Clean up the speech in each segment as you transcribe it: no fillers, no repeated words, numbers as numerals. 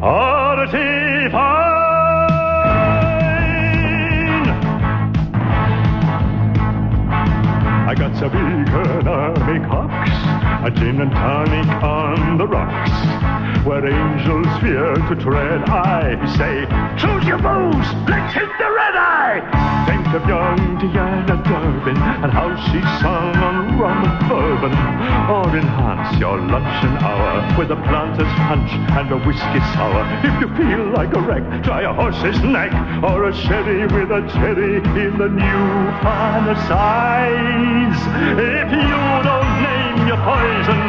Oddity fine! I got a big army cocks, a gin and tonic on the rocks, where angels fear to tread. I say, choose your booze, let's hit the red eye! Think of young Diana Durbin and how she sung on rum and bourbon, or enhance your luncheon hour with a planter's punch and a whiskey sour. If you feel like a wreck, try a horse's neck or a sherry with a cherry in the new finer size. If you don't name your poison,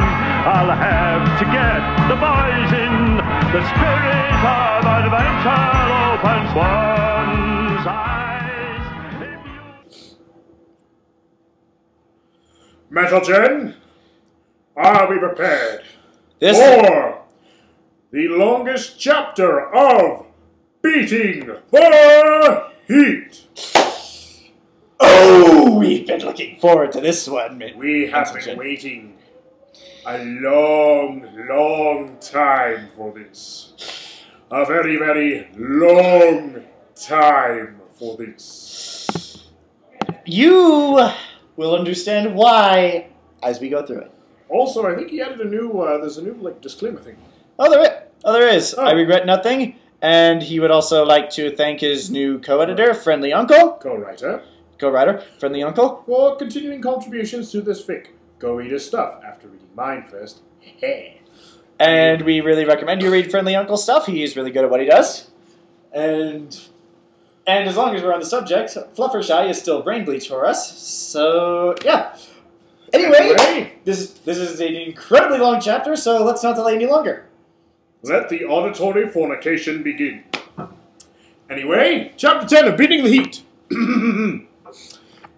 I'll have to get the boys in. The spirit of adventure opens one's eyes. Metal Gen, are we prepared This for the longest chapter of Beating the Heat? Oh, we've been looking forward to this one. We have been waiting a long, long time for this. A very, very long time for this. You will understand why as we go through it. Also, I think he added a new, there's a new, disclaimer thing. Oh, there is. I regret nothing. And he would also like to thank his new co-editor, Friendly Uncle. Co-writer, Friendly Uncle. For continuing contributions to this fic. Go read his stuff after reading mine first. And we really recommend you read Friendly Uncle stuff. He's really good at what he does. And as long as we're on the subject, Fluffershy is still brain bleach for us. So, yeah. Anyway, this is an incredibly long chapter, so let's not delay any longer. Let the auditory fornication begin. Anyway, Chapter 10 of Beating the Heat.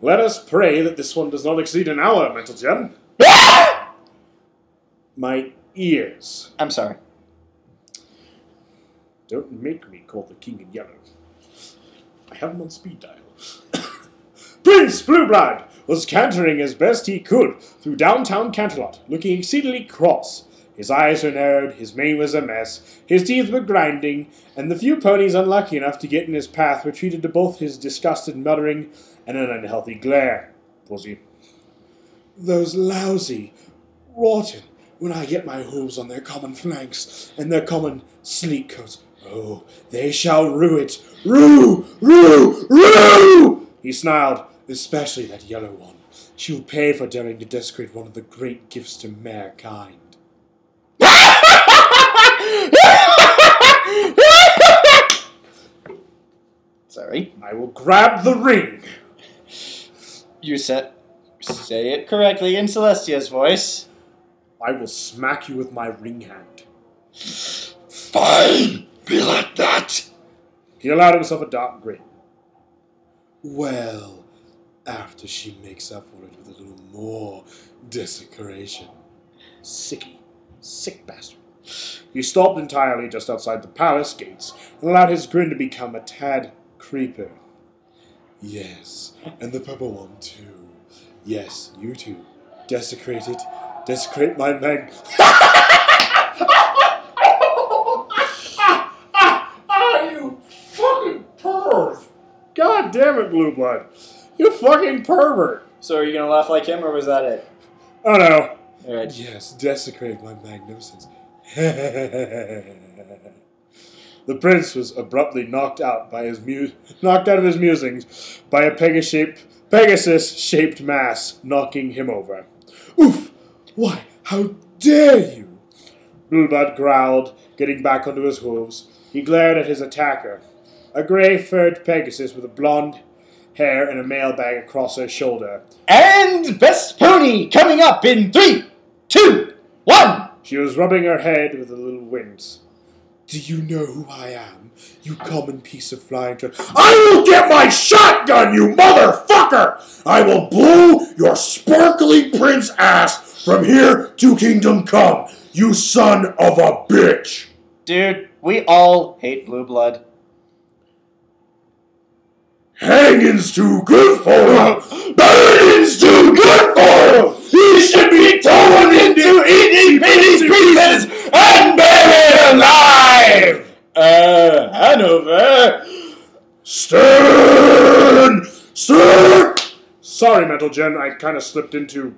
Let us pray that this one does not exceed an hour, Mental Gem. My ears. I'm sorry. Don't make me call the king in yellow. I have him on speed dial. Prince Blueblood was cantering as best he could through downtown Canterlot, looking exceedingly cross. His eyes were narrowed, his mane was a mess, his teeth were grinding, and the few ponies unlucky enough to get in his path were treated to both his disgusted muttering and an unhealthy glare. Pussy. Those lousy, rotten, when I get my hooves on their common flanks and their common sleek coats, oh, they shall rue it. Rue! Rue! Rue! He snarled, especially that yellow one. She will pay for daring to desecrate one of the great gifts to mankind. Sorry. I will grab the ring. You say it correctly in Celestia's voice. I will smack you with my ring hand. Fine, be like that. He allowed himself a dark grin. Well, after she makes up for it with a little more desecration. Sicky. Sick bastard. He stopped entirely just outside the palace gates and allowed his grin to become a tad creeper. Yes, and the purple one too. Yes, you too. Desecrate it. Desecrate my mag... You fucking perv! God damn it, Blueblood. You fucking pervert! So are you going to laugh like him, or was that it? Oh no. All right. Yes, desecrate my magnificence. The prince was abruptly knocked out of his musings by a Pegasus-shaped mass knocking him over. Oof! Why, how dare you? Blueblood growled, getting back onto his hooves. He glared at his attacker, a grey-furred Pegasus with a blonde hair and a mailbag across her shoulder. And best pony coming up in 3, 2, 1! She was rubbing her head with a little wince. Do you know who I am, you common piece of flying trash? I will get my shotgun, you motherfucker! I will blow your sparkly prince ass from here to Kingdom Come, you son of a bitch! Dude, we all hate Blueblood. Hanging's too good for him! Burning's too good for him! He should be thrown into itty-bitty pieces and buried alive! Hanover. Stern! Stern! Sorry, Metal Gen, I kind of slipped into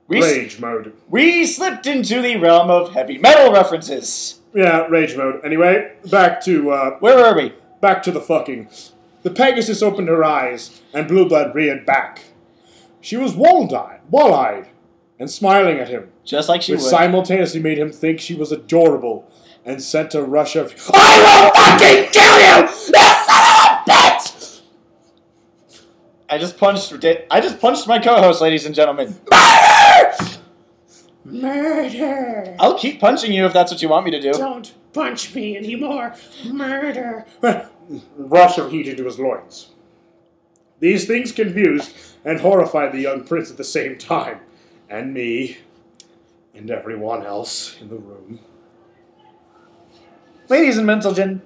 rage mode. We slipped into the realm of heavy metal references. Yeah, rage mode. Anyway, back to, Where were we? back to the fucking. The Pegasus opened her eyes, and Blueblood reared back. She was wall-eyed, and smiling at him, Just like she which would. simultaneously made him think she was adorable, and sent a rush of I will fucking kill you, you son of a bitch! I just punched my co-host, ladies and gentlemen. Murder! Murder! I'll keep punching you if that's what you want me to do. Don't punch me anymore. Murder! Rush of heat into his loins. These things confused and horrified the young prince at the same time, and me, and everyone else in the room. Ladies and gentlemen,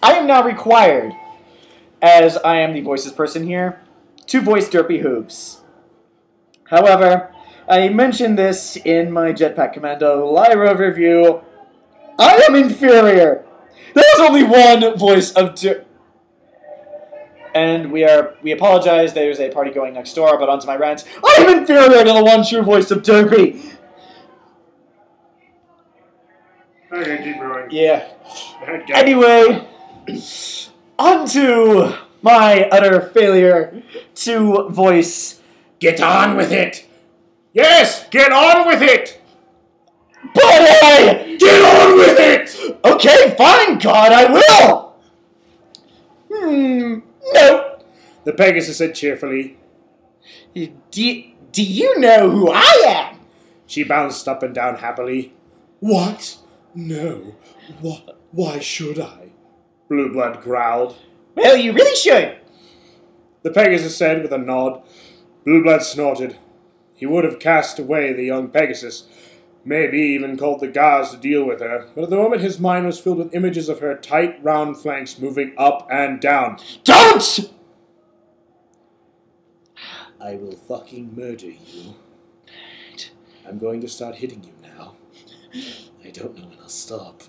I am now required, as I am the voices person here, to voice Derpy Hooves. However, I mentioned this in my Jetpack Commando Lyra review. I am inferior. There's only one voice of Derpy. And we apologize, there's a party going next door, but onto my rant. I am inferior to the one true voice of Derpy. Okay, keep going. Yeah. Anyway, onto my utter failure to voice. Get on with it! Yes, get on with it! Buddy! Get on with it! Okay, fine, God, I will! No. The Pegasus said cheerfully. Do you know who I am? She bounced up and down happily. What? No. Why should I? Blueblood growled. Well, you really should. The Pegasus said with a nod. Blueblood snorted. He would have cast away the young Pegasus, maybe even called the guards to deal with her, but at the moment his mind was filled with images of her tight, round flanks moving up and down. Don't! I will fucking murder you. I'm going to start hitting you now. I don't know when I'll stop.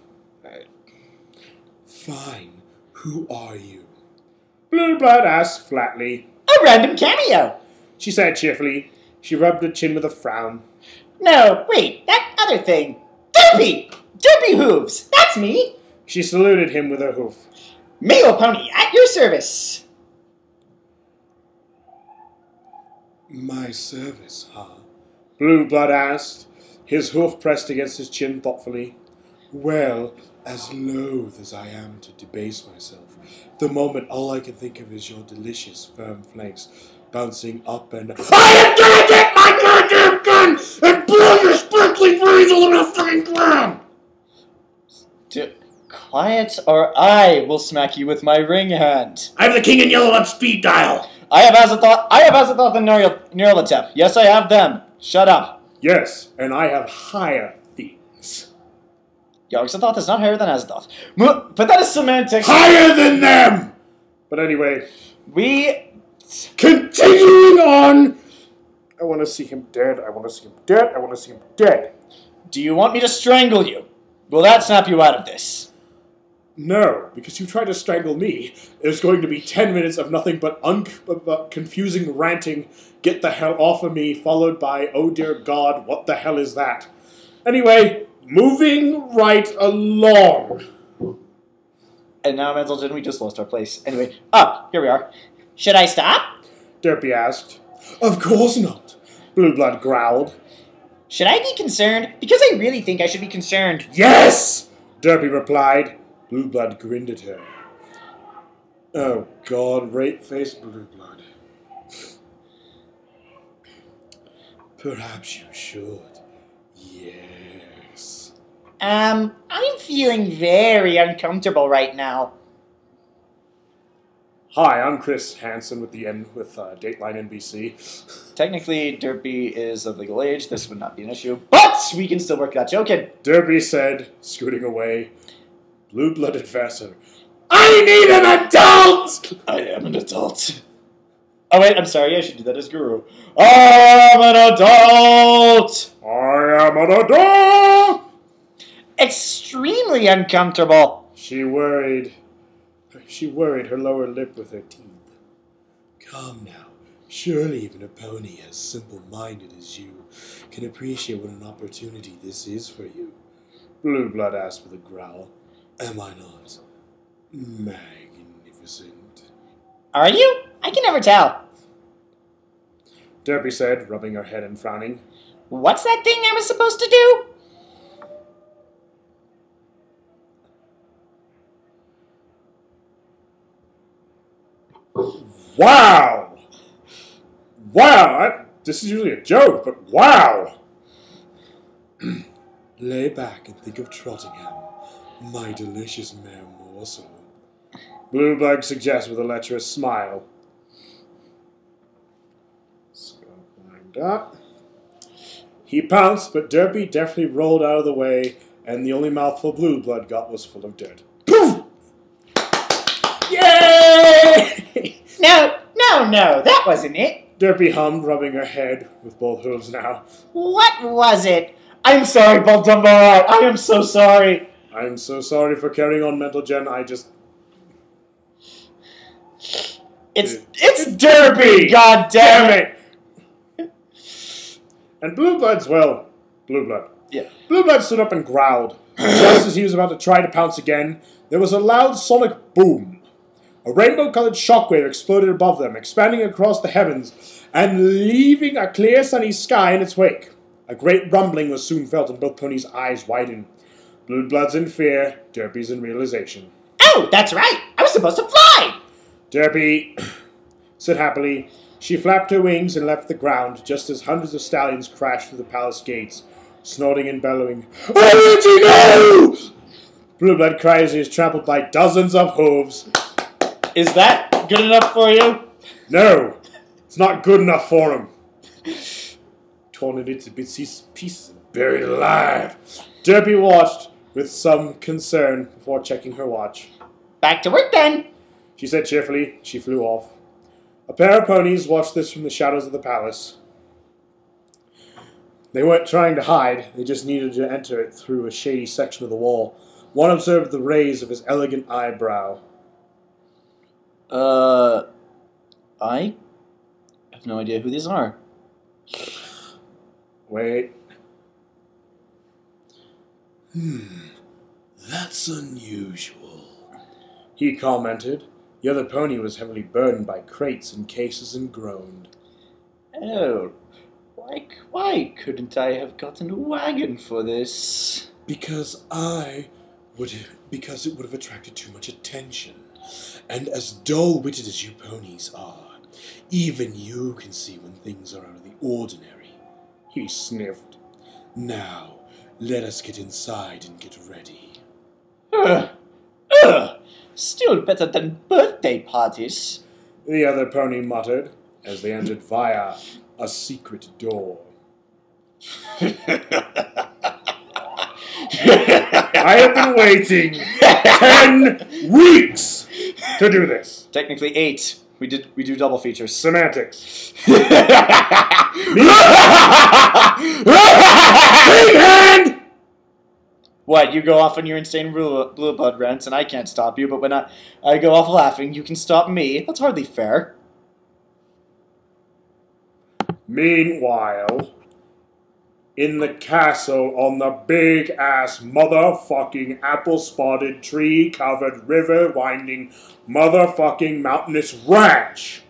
Fine. Who are you? Blueblood asked flatly. A random cameo. She said cheerfully. She rubbed her chin with a frown. No, wait, that other thing. Derpy! Derpy Hooves! That's me! She saluted him with her hoof. Mail pony at your service. My service, huh? Blueblood asked, his hoof pressed against his chin thoughtfully. Well, as loath as I am to debase myself, the moment all I can think of is your delicious firm flanks bouncing up and... I am gonna get my goddamn gun and blow your sparkling brains all over the fucking ground! Quiet, or I will smack you with my ring hand. I'm the king in yellow on speed dial! I have Azathoth and Nyarlathotep. Yes, I have them. Shut up. Yes, and I have higher things. Azathoth is not higher than Azathoth. But that is semantics. Higher than them! But anyway, We... continuing on! I want to see him dead, I want to see him dead, I want to see him dead. Do you want me to strangle you? Will that snap you out of this? No, because you try to strangle me, there's going to be 10 minutes of nothing but confusing ranting, get the hell off of me, followed by, oh dear God, what the hell is that? Anyway, moving right along. And now, Menzelton, we just lost our place. Anyway, here we are. Should I stop? Derpy asked. Of course not, Blueblood growled. Should I be concerned? Because I really think I should be concerned. Yes, Derpy replied. Blueblood grinned at her. Oh God, rape-faced Blueblood. Perhaps you should. Yes. I'm feeling very uncomfortable right now. Hi, I'm Chris Hansen with Dateline NBC. Technically, Derpy is of legal age. This would not be an issue. But we can still work that joke in. Derpy said, scooting away. Blueblood advanced her. I need an adult! I am an adult. Oh wait, I'm sorry, I should do that as Guru. I'm an adult! I am an adult! Extremely uncomfortable. She worried. She worried her lower lip with her teeth. Come now. Surely even a pony as simple-minded as you can appreciate what an opportunity this is for you. Blueblood asked with a growl. Am I not magnificent? Are you? I can never tell. Derpy said, rubbing her head and frowning. What's that thing I was supposed to do? Wow! Wow! This is usually a joke, but wow! Lay back and think of Trottingham, my delicious mare morsel. Blueblood suggests with a lecherous smile. Scope lined up. He pounced, but Derpy deftly rolled out of the way, and the only mouthful Blueblood got was full of dirt. Poof! Yay! No, that wasn't it. Derpy hummed, rubbing her head with both hooves now. What was it? I'm sorry, Baltimore. I am so sorry. I'm so sorry for carrying on, Mental Gen. It's Derpy. God damn it! And Blueblood's, well, Blueblood. Yeah. Blueblood stood up and growled. Just as he was about to try to pounce again, there was a loud sonic boom. A rainbow-colored shockwave exploded above them, expanding across the heavens, and leaving a clear sunny sky in its wake. A great rumbling was soon felt, and both ponies' eyes widened. Blueblood's in fear, Derpy's in realization. Oh, that's right. I was supposed to fly. Derpy said happily. She flapped her wings and left the ground, just as hundreds of stallions crashed through the palace gates, snorting and bellowing, "Original!" Blueblood cried as he was trampled by dozens of hooves. Is that good enough for you? No, it's not good enough for him. Torn it into pieces and buried alive. Derpy watched with some concern before checking her watch. Back to work then. She said cheerfully. She flew off. A pair of ponies watched this from the shadows of the palace. They weren't trying to hide. They just needed to enter it through a shady section of the wall. One observed the raise of his elegant eyebrow. I have no idea who these are. Wait. That's unusual. He commented. The other pony was heavily burdened by crates and cases and groaned. Oh, why couldn't I have gotten a wagon for this? Because it would have attracted too much attention. And as dull-witted as you ponies are, even you can see when things are out of the ordinary. He sniffed. Now, let us get inside and get ready. Still better than birthday parties. The other pony muttered as they entered via a secret door. I have been waiting 10 weeks to do this. Technically 8. We do double features. Semantics. What, you go off on your insane Blueblood rants and I can't stop you, but when I go off laughing, you can stop me. That's hardly fair. Meanwhile, in the castle on the big-ass motherfucking apple-spotted, tree-covered, river-winding, motherfucking mountainous ranch,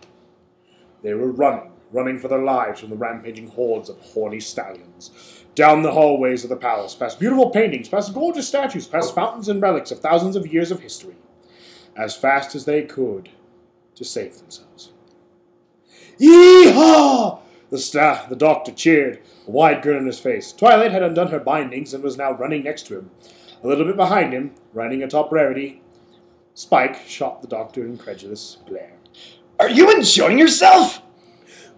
they were running for their lives from the rampaging hordes of horny stallions. Down the hallways of the palace, past beautiful paintings, past gorgeous statues, past fountains and relics of thousands of years of history, as fast as they could to save themselves. Yee-haw! The doctor cheered, a wide grin on his face. Twilight had undone her bindings and was now running next to him. A little bit behind him, riding atop Rarity, Spike shot the doctor an incredulous glare. Are you enjoying yourself?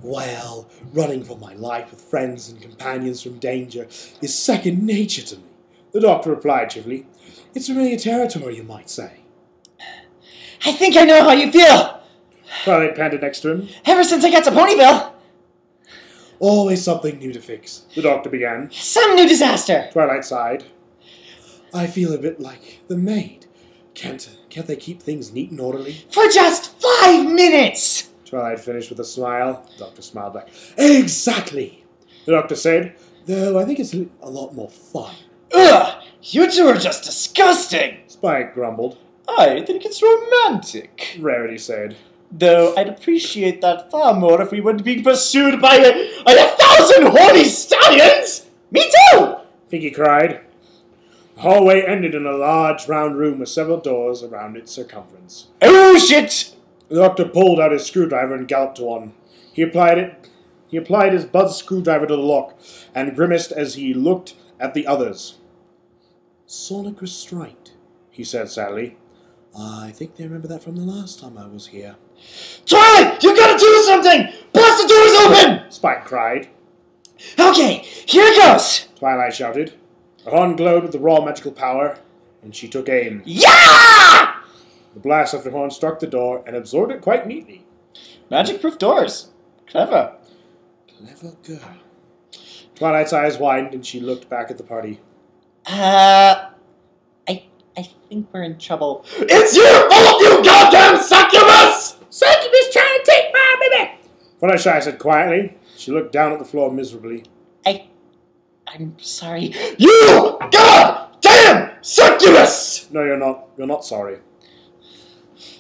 Well, running for my life with friends and companions from danger is second nature to me, The doctor replied cheerfully. It's familiar territory, you might say. I think I know how you feel. Twilight panted next to him. Ever since I got to Ponyville. Always something new to fix. The doctor began. Some new disaster. Twilight sighed. I feel a bit like the maid. Can't they keep things neat and orderly? For just 5 minutes! Twilight finished with a smile. The doctor smiled back. Exactly! The doctor said, though I think it's a lot more fun. Ugh! You two are just disgusting! Spike grumbled. I think it's romantic. Rarity said. Though I'd appreciate that far more if we weren't being pursued by a 1,000 horny stallions! Me too! Pinky cried. The hallway ended in a large round room with several doors around its circumference. Oh shit! The doctor pulled out his screwdriver and galloped to one. He applied his buzz screwdriver to the lock and grimaced as he looked at the others. Sonic restraint, he said sadly. I think they remember that from the last time I was here. Twilight, you gotta do something! Blast the doors open! Spike cried. Okay, here it goes! Twilight shouted. Her horn glowed with the raw magical power, and she took aim. Yeah! The blast of her horn struck the door and absorbed it quite neatly. Magic-proof doors. Clever. Clever girl. Twilight's eyes widened, and she looked back at the party. I think we're in trouble. It's your fault, you goddamn succubus! Succubus trying to take my baby! Fluttershy said quietly. She looked down at the floor miserably. I'm sorry. You goddamn succubus! No, you're not. You're not sorry.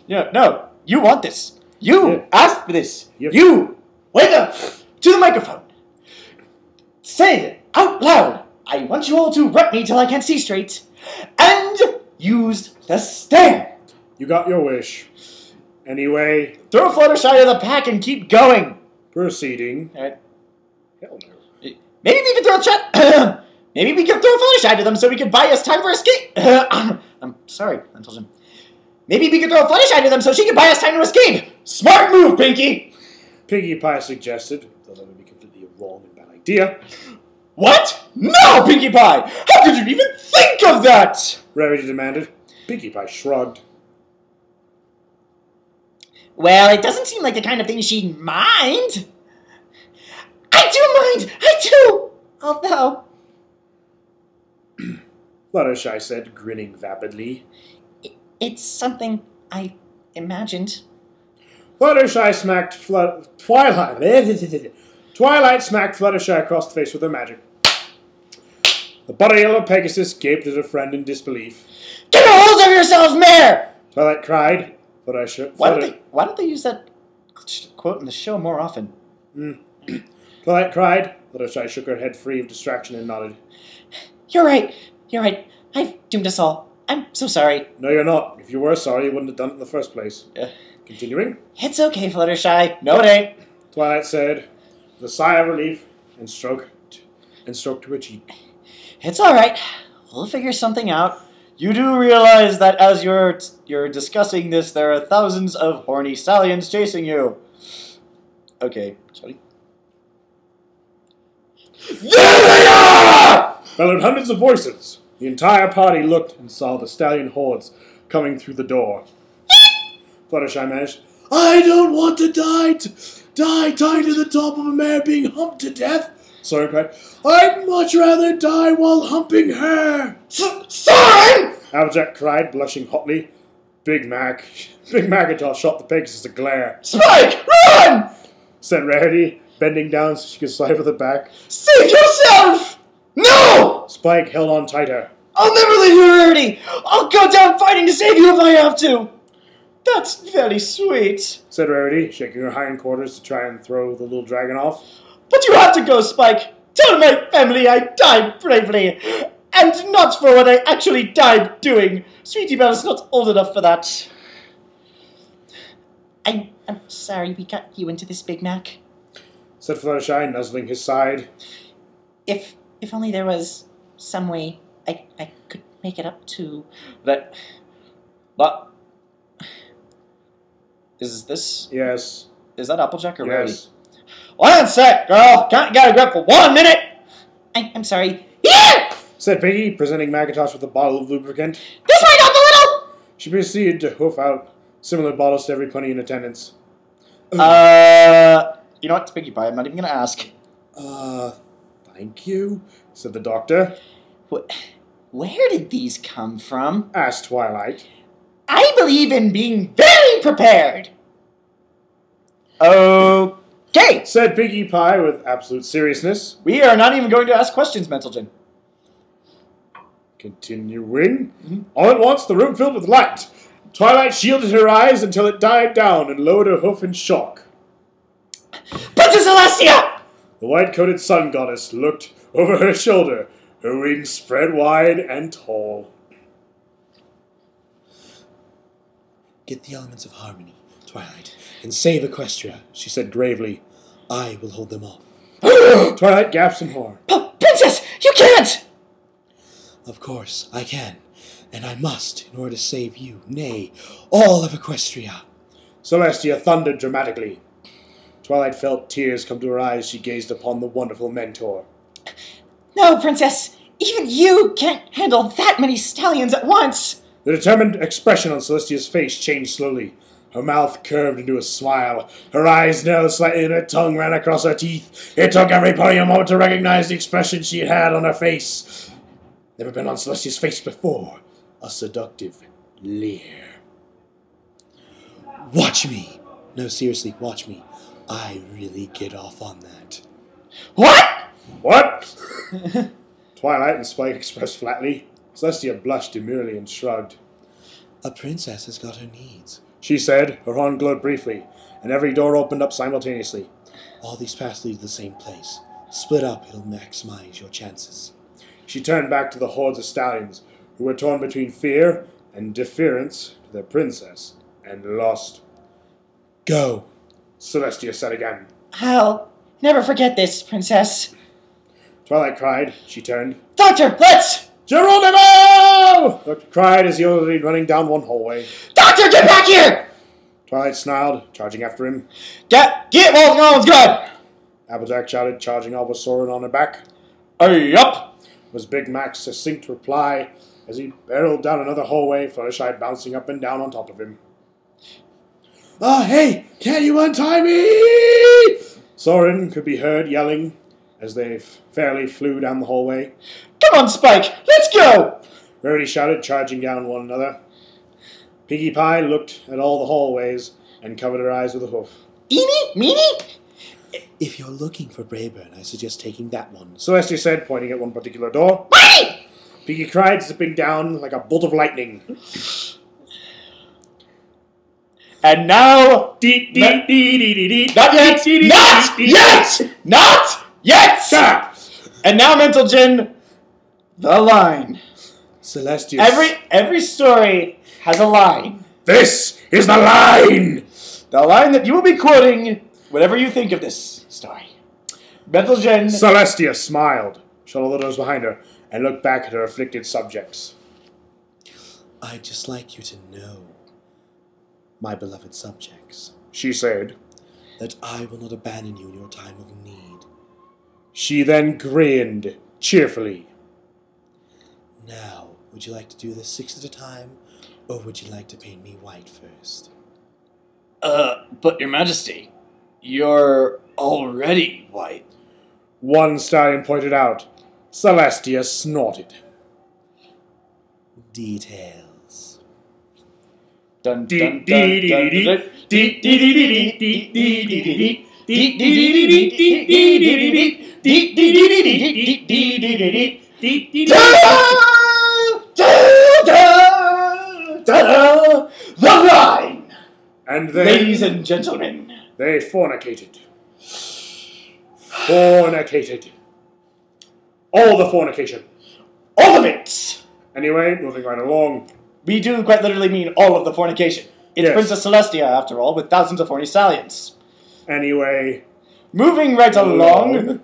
No, you want this. You asked for this. Yep. You wake up to the microphone. Say it out loud. I want you all to rep me till I can't see straight. And use the stand. You got your wish. Anyway, Throw Fluttershy to the pack and keep going. proceeding. Alright. Hell no. Maybe we can throw Maybe we can throw Fluttershy to them so we can buy us time for escape. I'm sorry, Untilton. Maybe we can throw Fluttershy to them so she can buy us time to escape. Smart move, Pinky. Pinkie Pie suggested, though that would be completely wrong and bad idea. What? No, Pinkie Pie! How could you even think of that? Rarity demanded. Pinkie Pie shrugged. Well, it doesn't seem like the kind of thing she'd mind. I do mind! I do! Although... Fluttershy said, grinning vapidly. It's something I imagined. Fluttershy smacked Twilight smacked Fluttershy across the face with her magic. The butter yellow Pegasus gaped at her friend in disbelief. Get a hold of yourself, Mare! Twilight cried. Why don't they use that quote in the show more often? Twilight cried. Fluttershy shook her head free of distraction and nodded. You're right. I've doomed us all. I'm so sorry. No, you're not. If you were sorry, you wouldn't have done it in the first place. Continuing. It's okay, Fluttershy. No, it ain't. Twilight said, with a sigh of relief, and stroked her cheek. It's all right. We'll figure something out. You do realize that as you're discussing this, there are thousands of horny stallions chasing you. Okay, sorry. There they are! Bellowed hundreds of voices. The entire party looked and saw the stallion hordes coming through the door. Fluttershy managed. I don't want to die tied to the top of a mare being humped to death. Soarin cried. I'd much rather die while humping her. Soarin! Applejack cried, blushing hotly. Big Macintosh shot the Pegasus a glare. Spike, run! Said Rarity, bending down so she could slide with her back. Save yourself! No! Spike held on tighter. I'll never leave you, Rarity! I'll go down fighting to save you if I have to! That's very sweet. Said Rarity, shaking her hindquarters to try and throw the little dragon off. But you have to go, Spike. Tell my family I died bravely. And not for what I actually died doing. Sweetie Belle's not old enough for that. I'm sorry we got you into this, Big Mac. Said Fluttershy, nuzzling his side. If only there was some way I could make it up to... But... Is this... Yes. Is that Applejack or Rarity? Yes. One sec, girl. Can't get a grip for 1 minute. I'm sorry. Yeah! Said Piggy, presenting Macintosh with a bottle of lubricant. This might help a little. She proceeded to hoof out similar bottles to every pony in attendance. You know what, Pinkie Pie, I'm not even going to ask. Thank you, said the doctor. Where did these come from? Asked Twilight. I believe in being very prepared. Okay. Said Pinkie Pie with absolute seriousness. We are not even going to ask questions, Mental Gen. Continuing. All at once, the room filled with light. Twilight shielded her eyes until it died down and lowered her hoof in shock. Princess Celestia! The white-coated sun goddess looked over her shoulder, her wings spread wide and tall. Get the elements of harmony, Twilight, and save Equestria, she said gravely. I will hold them off. Twilight gasped in horror. Princess, you can't! Of course, I can. And I must, in order to save you, nay, all of Equestria. Celestia thundered dramatically. Twilight felt tears come to her eyes as she gazed upon the wonderful mentor. No, Princess, even you can't handle that many stallions at once. The determined expression on Celestia's face changed slowly. Her mouth curved into a smile. Her eyes narrowed slightly and her tongue ran across her teeth. It took every party a moment to recognize the expression she had on her face. Never been on Celestia's face before. A seductive leer. Watch me. No, seriously, watch me. I really get off on that. What? What? Twilight and Spike expressed flatly. Celestia blushed demurely and shrugged. A princess has got her needs, She said. Her horn glowed briefly, and every door opened up simultaneously. all these paths lead to the same place. Split up, it'll maximize your chances. She turned back to the hordes of stallions, who were torn between fear and deference to their princess, and lost. Go. Celestia said again. I'll never forget this, Princess. Twilight cried. She turned. Doctor, let's! Geronimo! Doctor cried as he was running down one hallway. Doctor, get back here! Twilight snarled, charging after him. Get while no one's good! Applejack shouted, charging off with Soarin on her back. Yup! Was Big Mac's succinct reply as he barreled down another hallway, Fluttershy bouncing up and down on top of him. Hey! Can you untie me? Soarin could be heard yelling as they fairly flew down the hallway. Come on, Spike, let's go! Rarity shouted, charging down one another. Pinkie Pie looked at all the hallways and covered her eyes with a hoof. Eeny, meeny? If you're looking for Brayburn, I suggest taking that one. Celestia said, pointing at one particular door. Wait! Pinkie cried, zipping down like a bolt of lightning. And now... Not Not yet! Not yet! Not yet! Shut up! And now, Mental Gen, the line. Celestia. Every story has a line. This is the line! The line that you will be quoting whenever you think of this story. Mental Gen... Celestia smiled, shut all the doors behind her, and looked back at her afflicted subjects. I'd just like you to know, my beloved subjects, She said. that I will not abandon you in your time of need. She then grinned cheerfully. Now, would you like to do this 6 at a time, or would you like to paint me white first? But Your Majesty, you're already white. One stallion pointed out. Celestia snorted. Details. Dun dun dun dun The line! And then Ladies and gentlemen, they fornicated. Fornicated. All the fornication. all of it! Anyway, moving right along. We do quite literally mean all of the fornication. It's Yes. Princess Celestia, after all, with thousands of horny stallions. Anyway. Moving right along,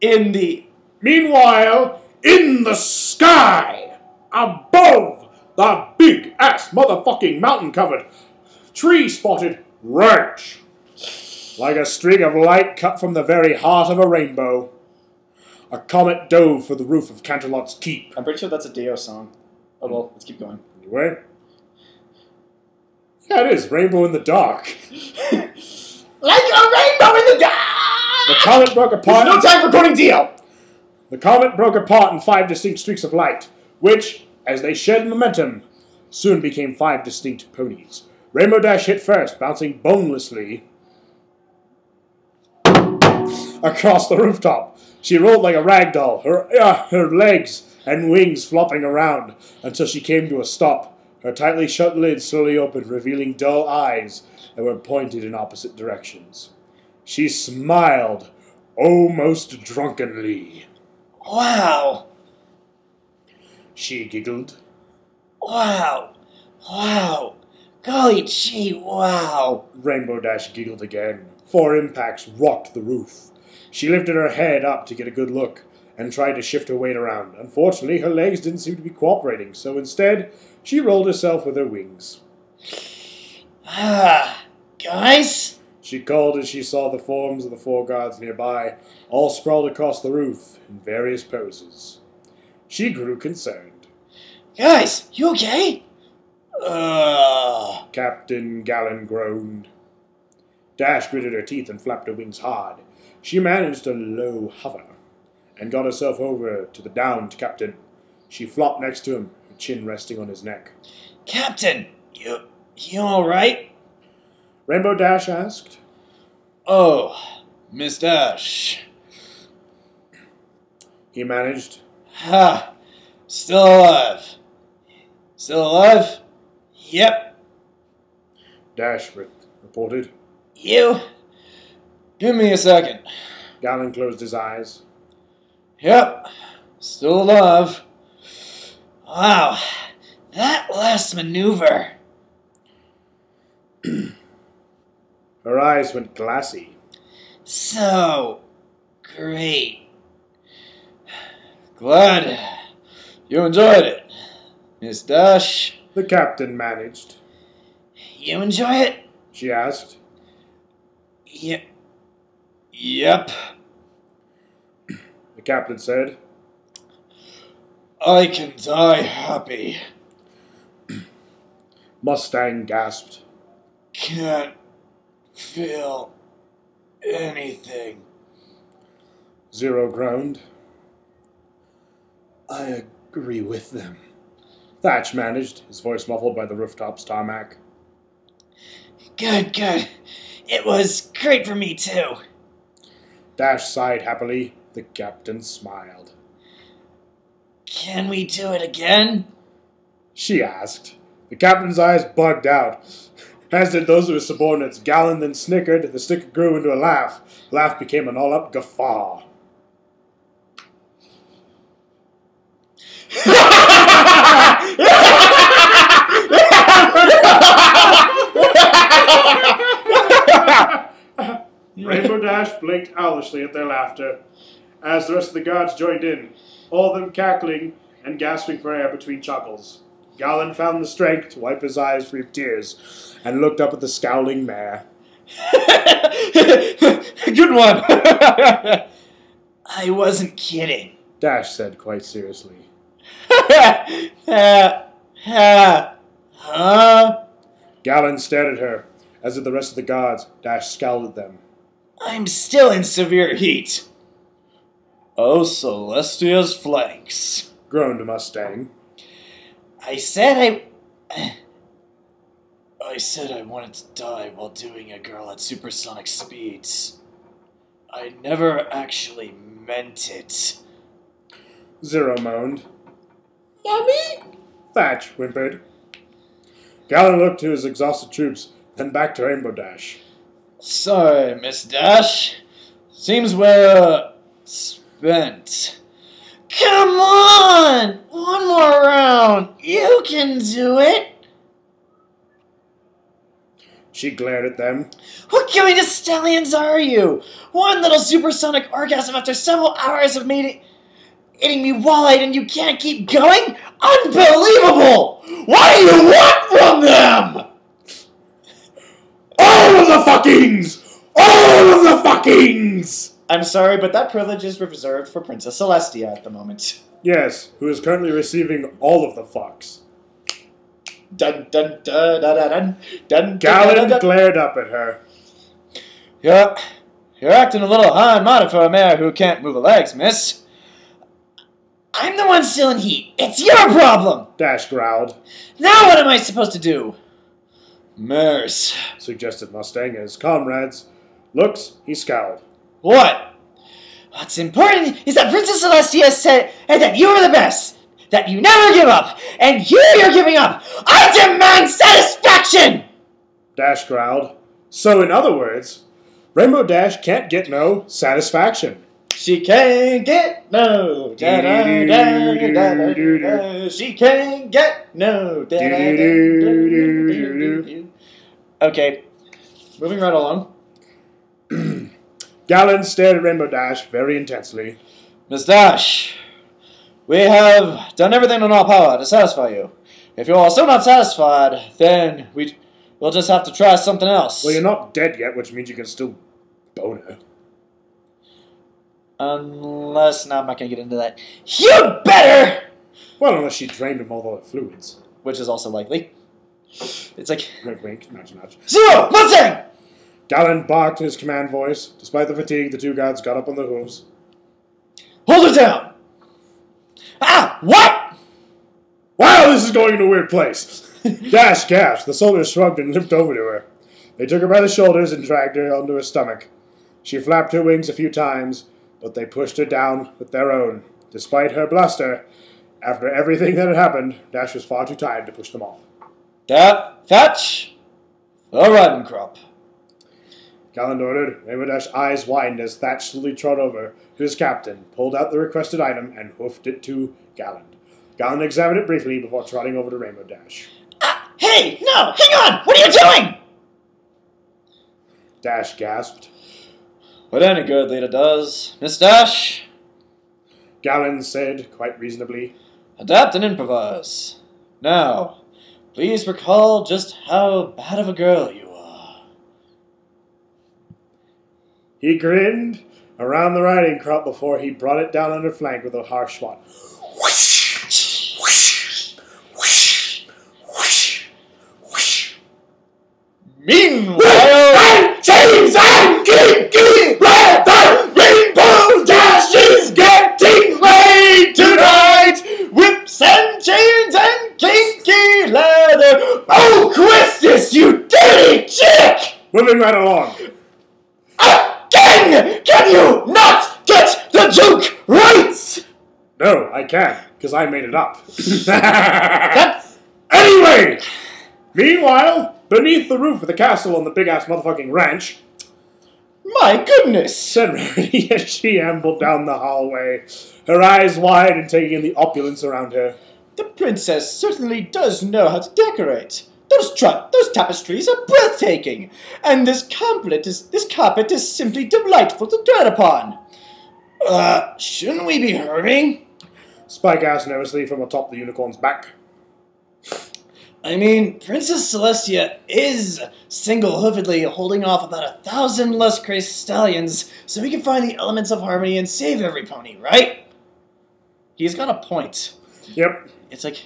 in the... Meanwhile, in the sky, above the big-ass motherfucking mountain-covered, tree-spotted ranch, like a streak of light cut from the very heart of a rainbow, a comet dove for the roof of Canterlot's keep. I'm pretty sure that's a Dio song. Oh well, let's keep going. Anyway. Yeah, it is. Rainbow in the dark. Like a rainbow in the dark! The comet broke There's apart. no time for quoting Dio! The comet broke apart in 5 distinct streaks of light, which, as they shed momentum, soon became 5 distinct ponies. Rainbow Dash hit first, bouncing bonelessly across the rooftop. She rolled like a rag doll, her legs and wings flopping around until she came to a stop. Her tightly shut lids slowly opened, revealing dull eyes that were pointed in opposite directions. She smiled, almost drunkenly. Wow. She giggled. Wow. Wow. Golly gee, wow. Rainbow Dash giggled again. 4 impacts rocked the roof. She lifted her head up to get a good look and tried to shift her weight around. Unfortunately, her legs didn't seem to be cooperating, so instead, she rolled herself with her wings. Guys? She called as she saw the forms of the 4 guards nearby, all sprawled across the roof in various poses. She grew concerned. Guys, you okay? Captain Galland groaned. Dash gritted her teeth and flapped her wings hard. She managed a low hover and got herself over to the downed captain. She flopped next to him, her chin resting on his neck. Captain, you alright? Rainbow Dash asked. Oh, Miss Dash. He managed. Still alive. Still alive? Yep. Dash reported. You? Give me a second. Galland closed his eyes. Yep. Still alive. Wow. That last maneuver. Her eyes went glassy. So great. Glad you enjoyed it, Miss Dash. The captain managed. You enjoy it? She asked. Yep. The captain said. I can die happy. Mustang gasped. Can't feel anything. Zero groaned. I agree with them. Thatch managed, his voice muffled by the rooftop's tarmac. Good. It was great for me, too. Dash sighed happily. The captain smiled. Can we do it again? She asked. The captain's eyes bugged out, as did those of his subordinates. Galland then snickered. The snicker grew into a laugh. The laugh became an all-up guffaw. Rainbow Dash blinked owlishly at their laughter, as the rest of the guards joined in, all of them cackling and gasping for air between chuckles. Galland found the strength to wipe his eyes free of tears, and looked up at the scowling mare. Good one! I wasn't kidding. Dash said quite seriously. Galland stared at her, as did the rest of the guards. Dash scowled at them. I'm still in severe heat. Oh, Celestia's flanks. Groaned Mustang. I said I wanted to die while doing a girl at supersonic speeds. I never actually meant it. Zero moaned. Mommy? Thatch whimpered. Galland looked to his exhausted troops, then back to Rainbow Dash. Sorry, Miss Dash. Seems we're spent. Come on! One more round. You can do it. She glared at them. What kind of stallions are you? One little supersonic orgasm after several hours of eating me wide and you can't keep going? Unbelievable! What do you want from them? All of the fuckings! All of the fuckings! I'm sorry, but that privilege is reserved for Princess Celestia at the moment. Yes, who is currently receiving all of the fucks. Dun dun dun dun dun dun. Galland glared up at her. You're acting a little high and mighty for a mare who can't move her legs, miss. I'm the one still in heat. It's your problem! Dash growled. Now what am I supposed to do? Merce, Suggested Mustang, and his comrades. Looks, he scowled. What? What's important is that Princess Celestia said that you are the best. That you never give up. And you're giving up. I demand satisfaction! Dash growled. So, in other words, Rainbow Dash can't get no satisfaction. She can't get no. She can't get no. Okay, moving right along. Galland stared at Rainbow Dash very intensely. Miss Dash, we have done everything in our power to satisfy you. If you are still not satisfied, then we'll just have to try something else. Well, you're not dead yet, which means you can still bone her. Unless, no, I'm not going to get into that. You better! Well, unless she drained him of all the fluids. Which is also likely. It's like... Wink, wink, nudge, nudge. Zero! Mustang! Galland barked in his command voice. Despite the fatigue, the two guards got up on the hooves. Hold her down! Ah! What? Wow, this is going in a weird place. Dash gasped. The soldiers shrugged and limped over to her. They took her by the shoulders and dragged her onto her stomach. She flapped her wings a few times, but they pushed her down with their own. Despite her bluster, after everything that had happened, Dash was far too tired to push them off. Thatch! A riding crop. Galland ordered. Rainbow Dash's eyes widened as Thatch slowly trod over to his captain, pulled out the requested item, and hoofed it to Galland. Galland examined it briefly before trotting over to Rainbow Dash. Hey! No! Hang on! What are you doing? Dash gasped. What any good leader does, Miss Dash. Galland said, quite reasonably. Adapt and improvise. Now, please recall just how bad of a girl you are. He grinned around the riding crop before he brought it down on her flank with a harsh swat. Whoosh! Whoosh! Whoosh! Whoosh! Whoosh! Meanwhile, James and Kinky Leather Rainbow Dash is getting laid tonight! whips and chains and kinky leather. Oh, Quistis, you dirty chick! Moving right along. Again! Can you not get the joke right? No, I can't, because I made it up. That... Anyway! Meanwhile, beneath the roof of the castle on the big-ass motherfucking ranch, My goodness! said Rarity as she ambled down the hallway, her eyes wide and taking in the opulence around her. The princess certainly does know how to decorate. Those tapestries are breathtaking, and this carpet is simply delightful to tread upon. Shouldn't we be hurrying? Spike asked nervously from atop the unicorn's back. I mean, Princess Celestia is single-hoofedly holding off about 1,000 lust-crazed stallions so we can find the elements of harmony and save every pony, right? He's got a point. Yep, It's like,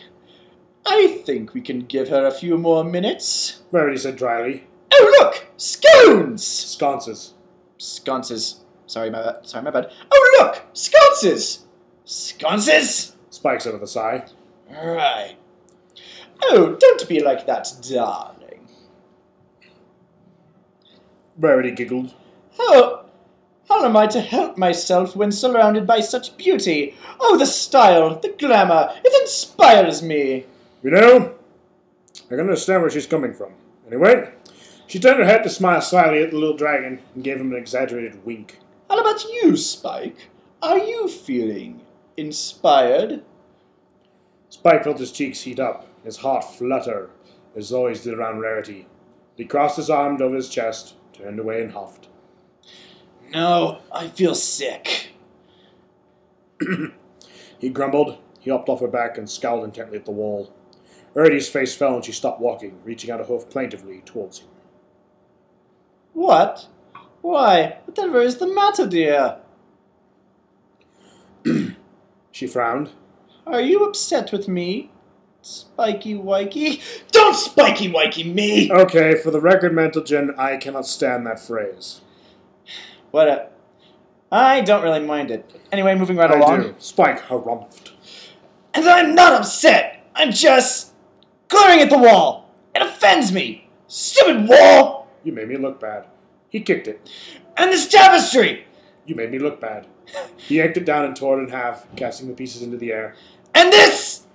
I think we can give her a few more minutes. Rarity said dryly. Oh, look! Scones! Sconces. Sconces. Sorry, my bad. Oh, look! Sconces! Sconces? Spike said with a sigh. Right. Oh, don't be like that, darling. Rarity giggled. How am I to help myself when surrounded by such beauty? Oh, the style, the glamour, it inspires me. You know, I can understand where she's coming from. Anyway, she turned her head to smile slyly at the little dragon and gave him an exaggerated wink. How about you, Spike? Are you feeling inspired? Spike felt his cheeks heat up, his heart flutter, as always did around Rarity. He crossed his arms over his chest, turned away and huffed. No, I feel sick. He grumbled. He hopped off her back and scowled intently at the wall. Rarity's face fell and she stopped walking, reaching out a hoof plaintively towards him. What? Why? Whatever is the matter, dear? She frowned. Are you upset with me? Spiky Wikey? Don't Spiky Wikey me! Okay, for the record, Mental Gen, I cannot stand that phrase. I don't really mind it. Anyway, moving right along. I do. Spike harumphed. And I'm not upset. I'm just glaring at the wall. It offends me. Stupid wall. You made me look bad. He kicked it. And this tapestry. You made me look bad. He yanked it down and tore it in half, casting the pieces into the air. And this.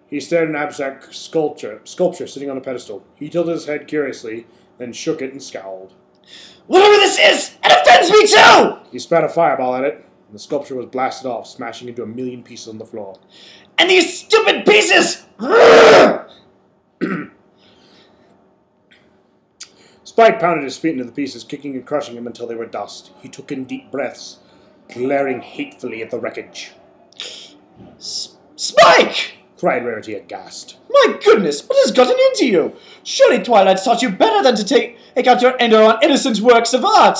He stared at an abstract sculpture sitting on a pedestal. He tilted his head curiously, then shook it and scowled. Whatever this is, it offends me too! He spat a fireball at it, and the sculpture was blasted off, smashing into a million pieces on the floor. And these stupid pieces! Spike pounded his feet into the pieces, kicking and crushing them until they were dust. He took in deep breaths, glaring hatefully at the wreckage. Spike! Cried Rarity aghast. My goodness, what has gotten into you? Surely Twilight's taught you better than to take out your anger on innocent works of art.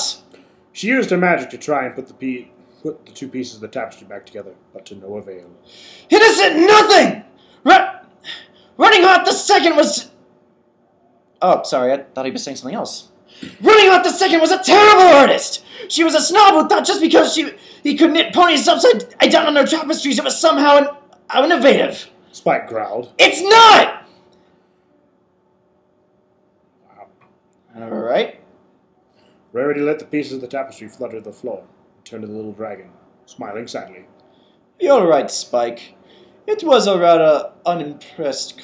She used her magic to try and put the two pieces of the tapestry back together, but to no avail. Innocent nothing! Running Hot the Second was... Oh, sorry, I thought he was saying something else. Running Hot the Second was a terrible artist! She was a snob who thought just because he could knit ponies upside down on her tapestries it was somehow innovative. Spike growled. It's not! Wow. Alright. Rarity let the pieces of the tapestry flutter to the floor and turned to the little dragon, smiling sadly. You're right, Spike. It was a rather uninspired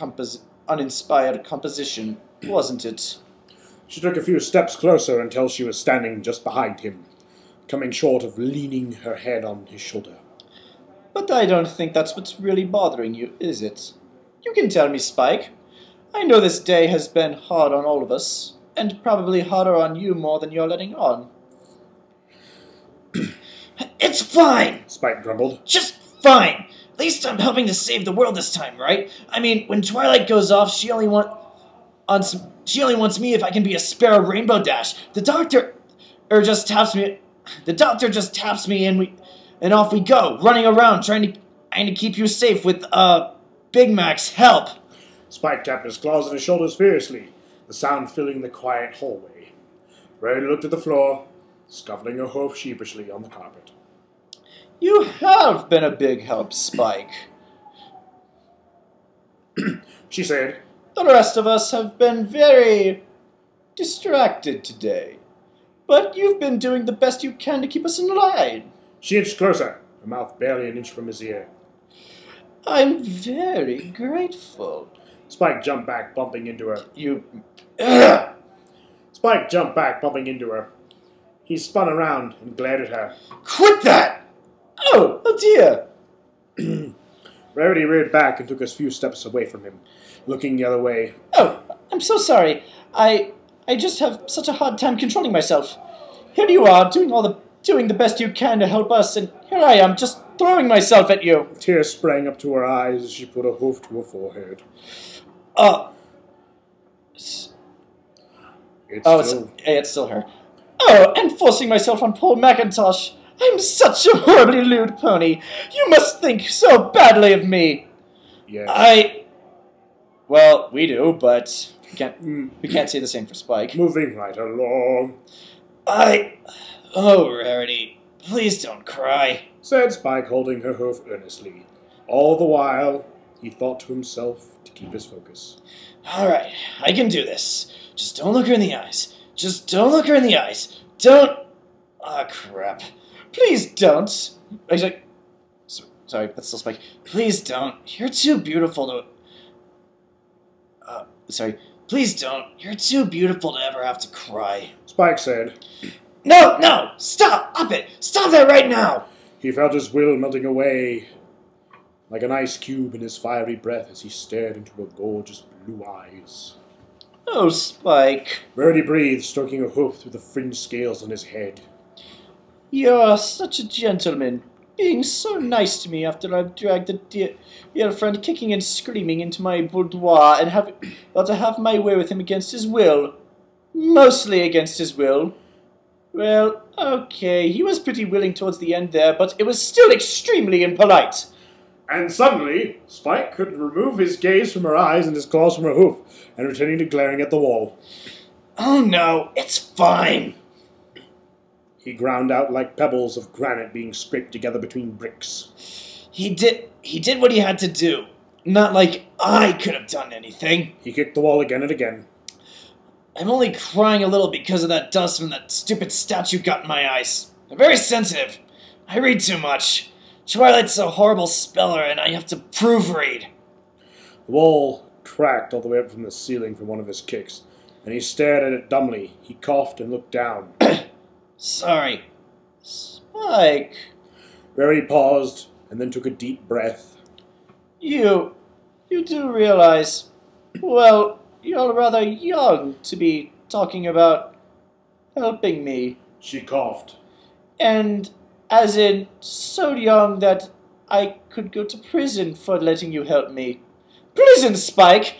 composition, wasn't it? She took a few steps closer until she was standing just behind him, coming short of leaning her head on his shoulder. But I don't think that's what's really bothering you, is it? You can tell me, Spike. I know this day has been hard on all of us, and probably harder on you more than you're letting on. It's fine! Spike grumbled. Just fine! At least I'm helping to save the world this time, right? I mean, when Twilight goes off, she only wants me if I can be a spare Rainbow Dash. The doctor just taps me and off we go, running around trying to keep you safe with Big Mac's help. Spike tapped his claws on his shoulders fiercely, the sound filling the quiet hallway. Rarity looked at the floor, scuffling her hoof sheepishly on the carpet. You have been a big help, Spike. She said, The rest of us have been very distracted today, but you've been doing the best you can to keep us in line. She inched closer, her mouth barely an inch from his ear. I'm very grateful. Spike jumped back, bumping into her. Spike jumped back, bumping into her. He spun around and glared at her. Quit that! Oh dear. Rarity reared back and took a few steps away from him, looking the other way. Oh, I'm so sorry. I just have such a hard time controlling myself. Here you are, doing the best you can to help us, and here I am, just throwing myself at you. Tears sprang up to her eyes as she put a hoof to her forehead. It's still her. Oh, and forcing myself on poor Macintosh. I'm such a horribly lewd pony. You must think so badly of me. Yes. Well, we do, but we can't say the same for Spike. Moving right along. Oh, Rarity, please don't cry, said Spike, holding her hoof earnestly. All the while, he thought to himself to keep his focus. All right, I can do this. Just don't look her in the eyes. Just don't look her in the eyes. Don't... crap. Please don't. Sorry, that's still Spike. Please don't. You're too beautiful to... Please don't. You're too beautiful to ever have to cry. Spike said. No! Stop! Up it! Stop that right now! He felt his will melting away like an ice cube in his fiery breath as he stared into her gorgeous blue eyes. Oh, Spike. Rarity breathed, stroking her hoof through the fringed scales on his head. You're such a gentleman, being so nice to me after I've dragged the dear friend kicking and screaming into my boudoir and to have my way with him against his will. Mostly against his will. Well, okay, he was pretty willing towards the end there, but it was still extremely impolite. And suddenly, Spike could remove his gaze from her eyes and his claws from her hoof, and returning to glaring at the wall. Oh no, it's fine. He ground out like pebbles of granite being scraped together between bricks. He did what he had to do. Not like I could have done anything. He kicked the wall again and again. I'm only crying a little because of that dust from that stupid statue got in my eyes. I'm very sensitive. I read too much. Twilight's a horrible speller, and I have to proofread. The wall cracked all the way up from the ceiling from one of his kicks, and he stared at it dumbly. He coughed and looked down. Sorry. Spike. Rarity paused, and then took a deep breath. You do realize, well, you're rather young to be talking about helping me. She coughed. And as in, so young that I could go to prison for letting you help me. Prison, Spike!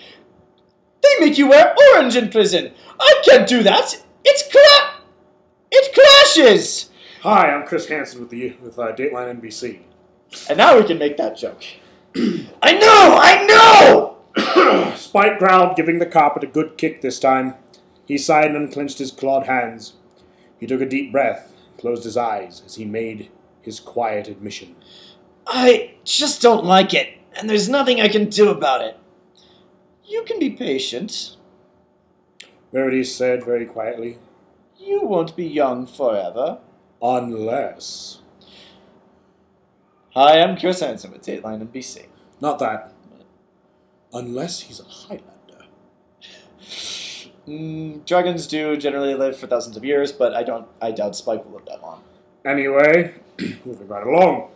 They make you wear orange in prison! I can't do that! It clashes! Hi, I'm Chris Hansen with Dateline NBC. And now we can make that joke. I know! Spike growled, giving the carpet a good kick this time. He sighed and unclenched his clawed hands. He took a deep breath, closed his eyes as he made his quiet admission. I just don't like it, and there's nothing I can do about it. You can be patient. Rarity said very quietly. You won't be young forever. Unless... Hi, I'm Chris Hansen with Dateline NBC. Not that. Unless he's a Highlander. Dragons do generally live for thousands of years, but I doubt Spike will live that long. Anyway, moving right along.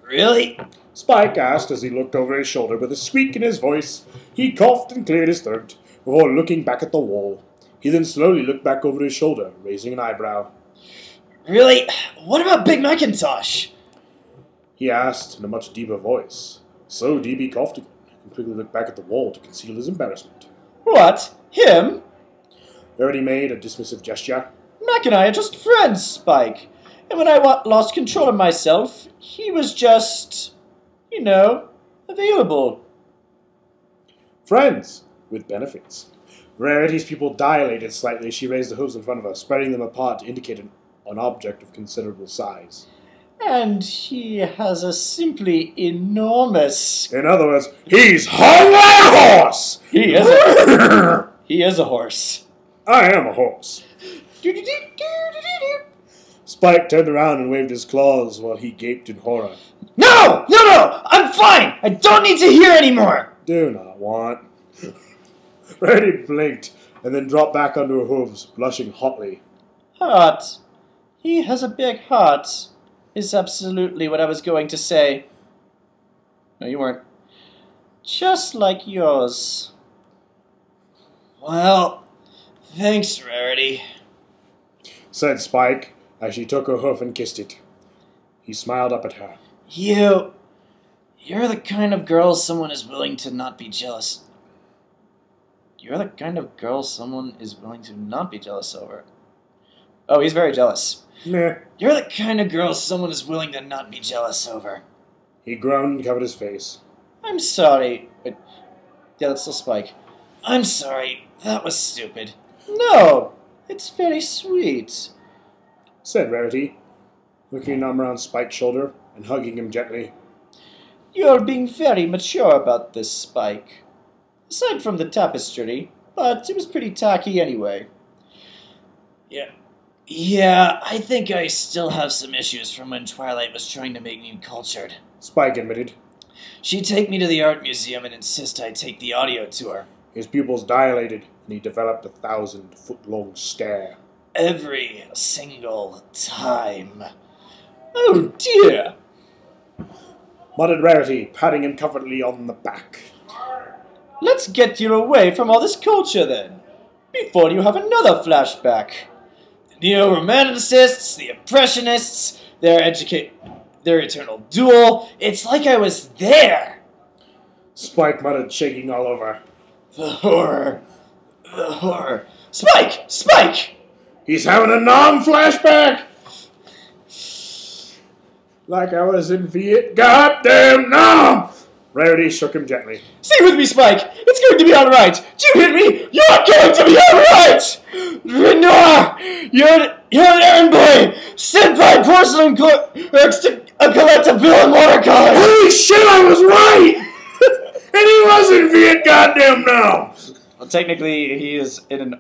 Really? Spike asked as he looked over his shoulder with a squeak in his voice. He coughed and cleared his throat before looking back at the wall. He then slowly looked back over his shoulder, raising an eyebrow. Really? What about Big Macintosh? He asked in a much deeper voice. So deep he coughed again and quickly looked back at the wall to conceal his embarrassment. What? Him? Rarity made a dismissive gesture. Mac and I are just friends, Spike. And when I lost control of myself, he was just, available. Friends, with benefits. Rarity's pupil dilated slightly as she raised the hooves in front of her, spreading them apart to indicate an object of considerable size. And he has a simply enormous... In other words, he's hung like a horse! He is a horse. I am a horse. Spike turned around and waved his claws while he gaped in horror. No! I'm fine! I don't need to hear anymore! Do not want. Rarity blinked and then dropped back onto her hooves, blushing hotly. Heart. He has a big heart. Is absolutely what I was going to say. No, you weren't. Just like yours. Well, thanks, Rarity, said Spike as she took her hoof and kissed it. He smiled up at her. You're the kind of girl someone is willing to not be jealous. You're the kind of girl someone is willing to not be jealous over. Oh, he's very jealous. Meh. You're the kind of girl someone is willing to not be jealous over. He groaned and covered his face. I'm sorry. Yeah, that's still Spike. I'm sorry. That was stupid. No, it's very sweet, said Rarity, looking an arm around Spike's shoulder and hugging him gently. You're being very mature about this, Spike. Aside from the tapestry, but it was pretty tacky anyway. Yeah, I think I still have some issues from when Twilight was trying to make me cultured. Spike admitted. She'd take me to the art museum and insist I take the audio tour. His pupils dilated, and he developed a 1,000-foot-long stare. Every single time. Oh dear! Muttered Rarity, patting him comfortably on the back. Let's get you away from all this culture then, before you have another flashback. The neo-romanticists, the impressionists, their eternal duel. It's like I was there. Spike muttered, shaking all over. The horror. Spike! He's having a non-flashback! Like I was in Vietnam! Rarity shook him gently. Stay with me, Spike! It's going to be alright! Do you hear me? You're going to be alright! Renoir! You're an errand boy! Sent by porcelain clerks to A collectible and watercolor! Holy shit, I was right! And he wasn't Viet goddamn now! Well, technically, he's in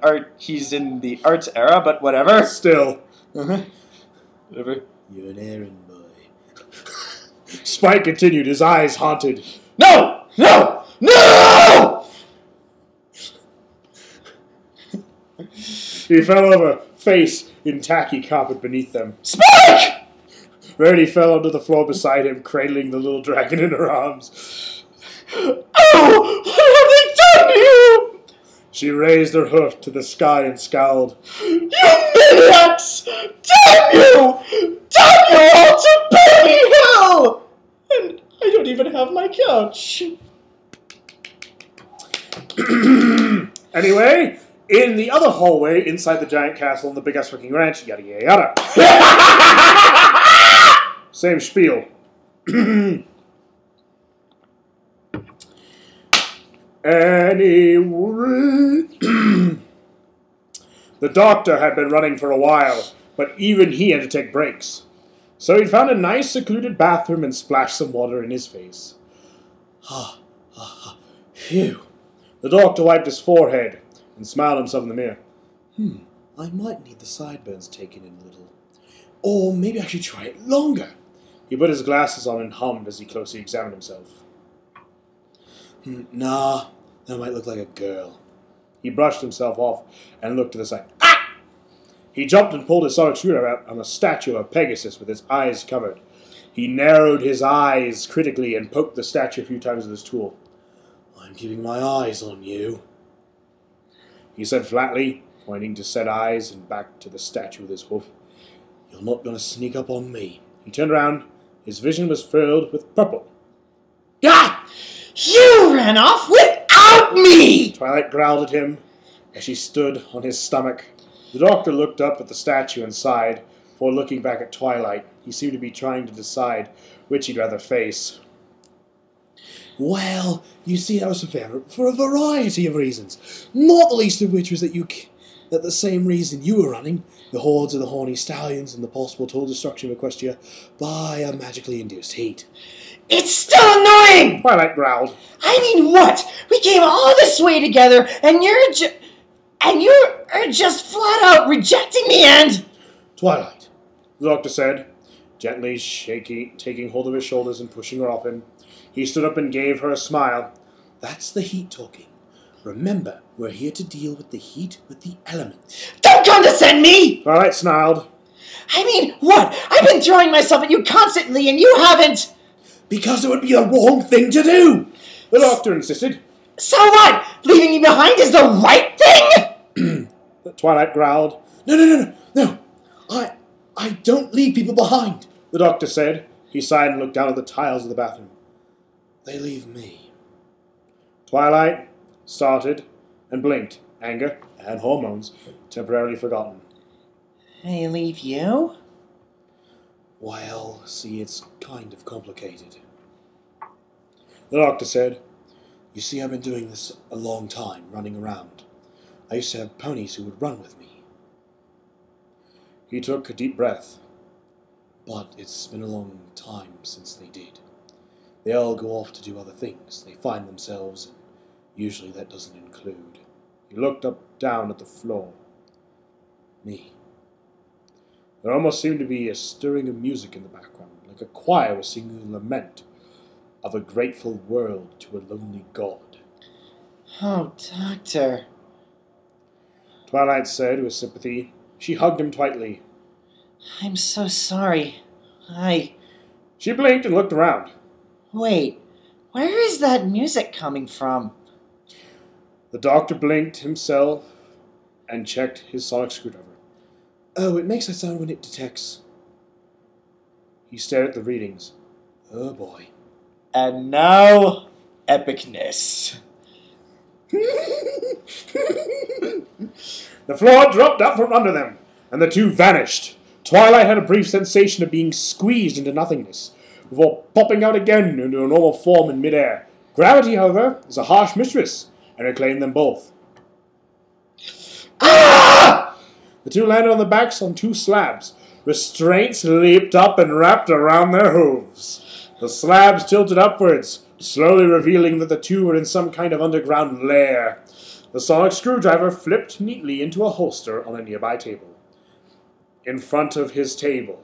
the arts era, but whatever. Still. Whatever. You're an errand boy. Spike continued, his eyes haunted. No! No! No! He fell over, face in tacky carpet beneath them. Spike! Rarity fell onto the floor beside him, cradling the little dragon in her arms. Oh! What have they done to you? She raised her hoof to the sky and scowled. You maniacs! Damn you! Damn you all to baby hell! And I don't even have my couch. Anyway, in the other hallway, inside the giant castle and the big-ass fucking ranch, yada yada yada. Same spiel. Anyway, the doctor had been running for a while, but even he had to take breaks. So he found a nice secluded bathroom and splashed some water in his face. Phew. The doctor wiped his forehead and smiled at himself in the mirror. I might need the sideburns taken in a little. Or maybe I should try it longer. He put his glasses on and hummed as he closely examined himself. Nah, that might look like a girl. He brushed himself off and looked to the side. Ah! He jumped and pulled his sonic screwdriver out on a statue of Pegasus with his eyes covered. He narrowed his eyes critically and poked the statue a few times with his tool. I'm keeping my eyes on you, he said flatly, pointing to said eyes and back to the statue with his hoof. You're not going to sneak up on me. He turned around. His vision was filled with purple. Ah! You ran off without me! Twilight growled at him as she stood on his stomach. The doctor looked up at the statue and sighed, before looking back at Twilight. He seemed to be trying to decide which he'd rather face. Well, you see, that was for a variety of reasons. Not the least of which was that the same reason you were running, the hordes of the horny stallions and the possible total destruction of Equestria by a magically induced heat. It's still annoying! Twilight growled. I mean, what? We came all this way together, and you're just flat out rejecting me and... Twilight, the doctor said, gently taking hold of his shoulders and pushing her off him. He stood up and gave her a smile. That's the heat talking. Remember, we're here to deal with the heat with the elements. Don't condescend me! Twilight snarled. I mean, what? I've been throwing myself at you constantly, and you haven't... Because it would be the wrong thing to do, the doctor insisted. So what? Leaving me behind is the right thing? Twilight growled. No. I don't leave people behind, the doctor said. He sighed and looked down at the tiles of the bathroom. They leave me. Twilight started and blinked, anger and hormones temporarily forgotten. They leave you? Well, see, it's kind of complicated. The doctor said, You see, I've been doing this a long time, running around. I used to have ponies who would run with me. He took a deep breath. But it's been a long time since they did. They all go off to do other things. They find themselves, and usually that doesn't include. He looked down at the floor. Me. There almost seemed to be a stirring of music in the background, like a choir was singing a lament of a grateful world to a lonely god. Oh, Doctor. Twilight said with sympathy. She hugged him tightly. I'm so sorry. She blinked and looked around. Wait, where is that music coming from? The doctor blinked himself and checked his sonic screwdriver. Oh, it makes a sound when it detects. He stared at the readings. Oh boy. And now, epicness. The floor dropped out from under them, and the two vanished. Twilight had a brief sensation of being squeezed into nothingness, before popping out again into a normal form in midair. Gravity, however, is a harsh mistress, and reclaimed them both. Ah! The two landed on their backs on two slabs, Restraints leaped up and wrapped around their hooves. The slabs tilted upwards, slowly revealing that the two were in some kind of underground lair. The sonic screwdriver flipped neatly into a holster on a nearby table. In front of this table,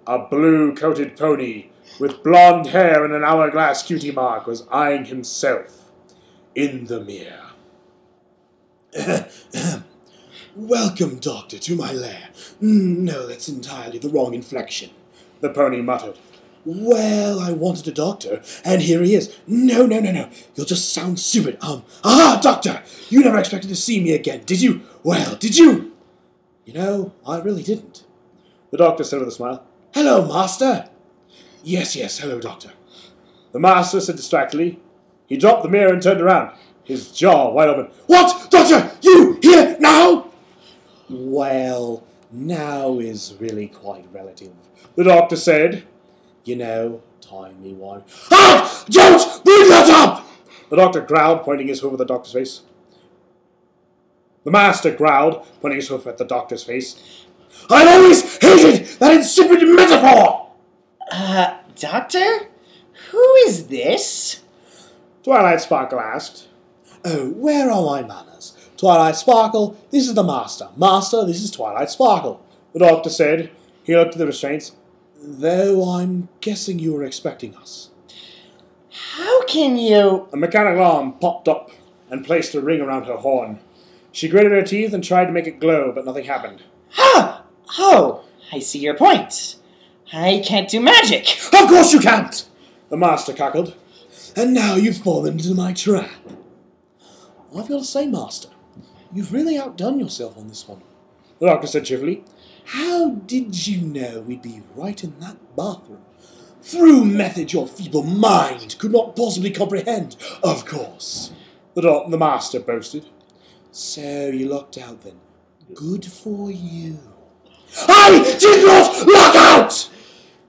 a blue-coated pony with blonde hair and an hourglass cutie mark was eyeing himself in the mirror. Welcome, Doctor, to my lair. No, that's entirely the wrong inflection, the pony muttered. Well, I wanted a doctor, and here he is. No. You'll just sound stupid. Doctor! You never expected to see me again, did you? Well, did you? You know, I really didn't. The doctor said with a smile. Hello, Master. Yes, hello, Doctor. The Master said distractedly. He dropped the mirror and turned around, his jaw wide open. What? Doctor! You here now? Well, now is really quite relative, the doctor said. You know, timey-wimey. Don't bring that up! The doctor growled, pointing his hoof at the doctor's face. The Master growled, pointing his hoof at the doctor's face. I've always hated that insipid metaphor! Doctor? Who is this? Twilight Sparkle asked. Oh, where are my manners? Twilight Sparkle, this is the Master. Master, this is Twilight Sparkle. The doctor said. He looked at the restraints. Though I'm guessing you were expecting us. How can you... A mechanical arm popped up and placed a ring around her horn. She gritted her teeth and tried to make it glow, but nothing happened. Oh, I see your point. I can't do magic. Of course you can't! The Master cackled. And now you've fallen into my trap. I've got to say, Master, you've really outdone yourself on this one. The doctor said cheerfully. How did you know we'd be right in that bathroom? Through method your feeble mind could not possibly comprehend, of course. The Master boasted. So you lucked out then. Good for you. I did not luck out!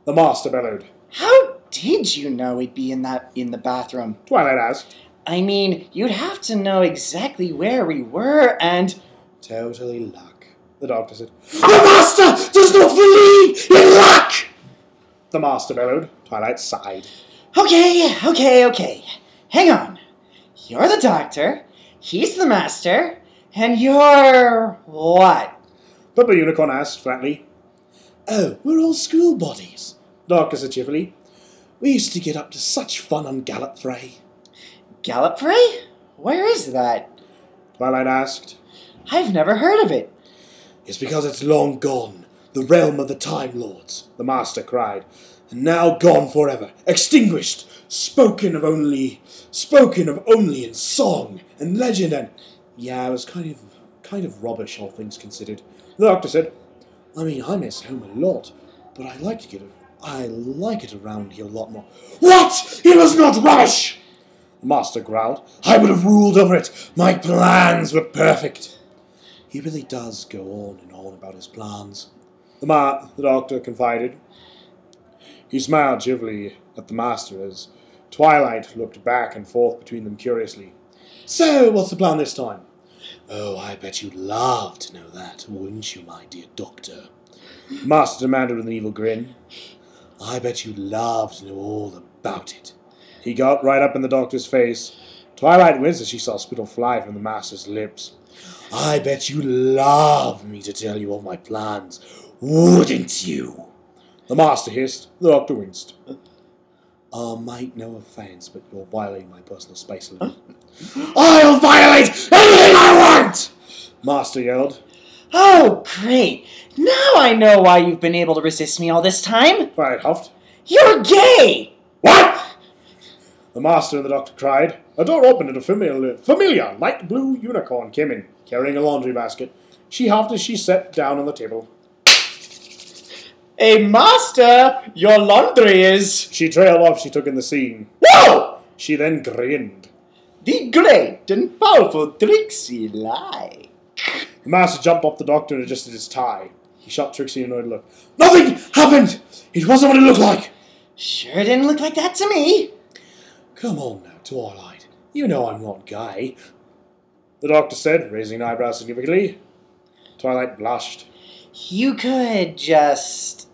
The Master bellowed. How did you know we'd be in the bathroom? Twilight asked. I mean, you'd have to know exactly where we were and... Totally luck, the doctor said. The Master does not believe in luck! The Master bellowed. Twilight sighed. Okay. Hang on. You're the doctor, he's the Master, and you're... what? Purple Unicorn asked flatly. Oh, we're all school bodies, the doctor said cheerfully. We used to get up to such fun on Gallopfrey. Gallopfrey? Where is that? Twilight asked. I've never heard of it. It's because it's long gone, the realm of the Time Lords, the Master cried. And now gone forever, extinguished, spoken of only in song and legend and... Yeah, it was kind of rubbish, all things considered. The doctor said. I mean, I miss home a lot, but I like it around here a lot more. What? It was not rubbish! The Master growled. I would have ruled over it. My plans were perfect. He really does go on and on about his plans. The doctor confided. He smiled cheerfully at the Master as Twilight looked back and forth between them curiously. So, what's the plan this time? Oh, I bet you'd love to know that, wouldn't you, my dear Doctor? The Master demanded with an evil grin. I bet you'd love to know all about it. He got right up in the Doctor's face. Twilight winced as she saw spittle fly from the Master's lips. I bet you'd love me to tell you all my plans, wouldn't you? The Master hissed. The Doctor winced. Mate, no offence, but you're violating my personal space a little. I'll violate anything I want! Master yelled. Oh, great. Now I know why you've been able to resist me all this time. Twilight huffed. You're gay! What? The Master and the Doctor cried. A door opened and a familiar light blue unicorn came in, carrying a laundry basket. She huffed as she sat down on the table. Hey, Master, your laundry is... She trailed off. She took in the scene. Whoa! She then grinned. The great and powerful Trixie lie. The Master jumped off the Doctor and adjusted his tie. He shot Trixie an annoyed look. Nothing happened! It wasn't what it looked like! Sure didn't look like that to me. Come on now, Twilight. You know I'm not gay. The Doctor said, raising an eyebrow significantly. Twilight blushed. you could just,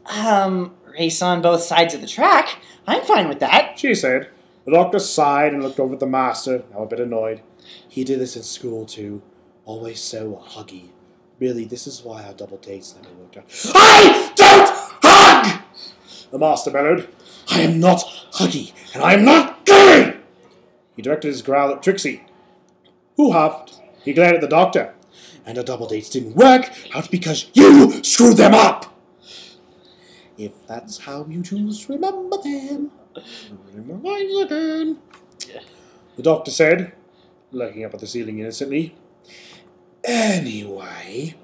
race on both sides of the track. I'm fine with that. She said. The doctor sighed and looked over at the master, now a bit annoyed. He did this in school too. Always so huggy. Really, this is why our double dates never worked out. I don't hug! The master bellowed. I am not huggy, and I am not gay! He directed his growl at Trixie, who huffed. He glared at the doctor. And our double dates didn't work out because you screwed them up! If that's how you choose to remember them, again. The doctor said, looking up at the ceiling innocently. Anyway,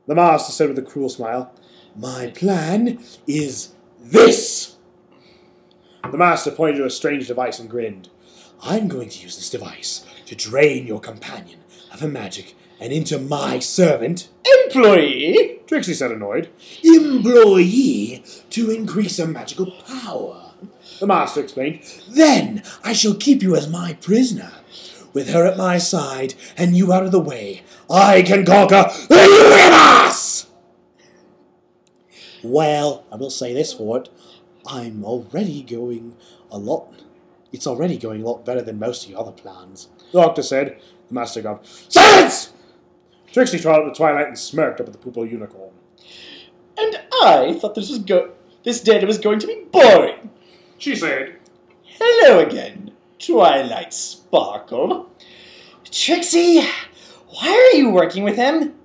The master said with a cruel smile. my plan is this. The master pointed to a strange device and grinned. I'm going to use this device to drain your companion of her magic and into my servant, Employee? Trixie said, annoyed. employee, to increase her magical power. The master explained. Then I shall keep you as my prisoner. With her at my side and you out of the way, I can conquer the universe! Well, I will say this for it. It's already going a lot better than most of your other plans. The doctor said. The master gone. Silence! Trixie trotted up the twilight and smirked up at the purple unicorn. And I thought this data was going to be boring. She said. Hello again, Twilight Sparkle. Trixie, why are you working with him?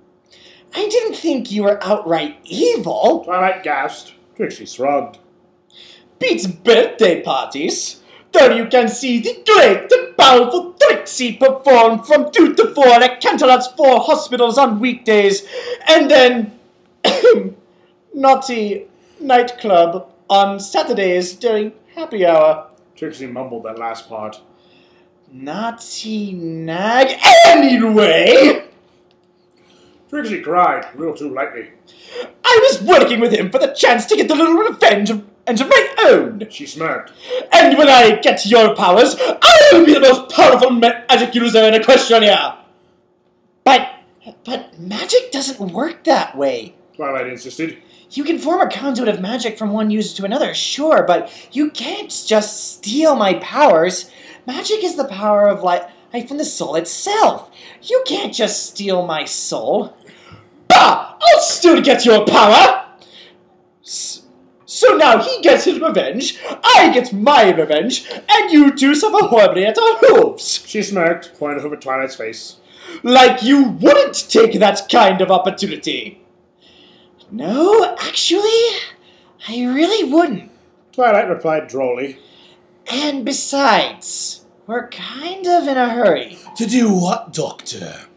I didn't think you were outright evil. Twilight gasped. Trixie shrugged. Beats birthday parties. There you can see the great and powerful Trixie perform from 2 to 4 at Canterlot's 4 hospitals on weekdays, and then naughty nightclub on Saturdays during happy hour. Trixie mumbled that last part. Naughty nag. Anyway, Trixie cried, a little too lightly. I was working with him for the chance to get a little revenge of my own. She smirked. And when I get your powers, I'll be the most powerful magic user in Equestria. But magic doesn't work that way. Twilight insisted. You can form a conduit of magic from one user to another, sure, but you can't just steal my powers. Magic is the power of life from the soul itself. You can't just steal my soul. Bah! I'll still get your power! So now he gets his revenge, I get my revenge, and you two suffer horribly at our hooves. She smirked, pointing over Twilight's face. Like you wouldn't take that kind of opportunity. No, actually, I really wouldn't. Twilight replied drolly. And besides, we're kind of in a hurry. To do what, Doctor?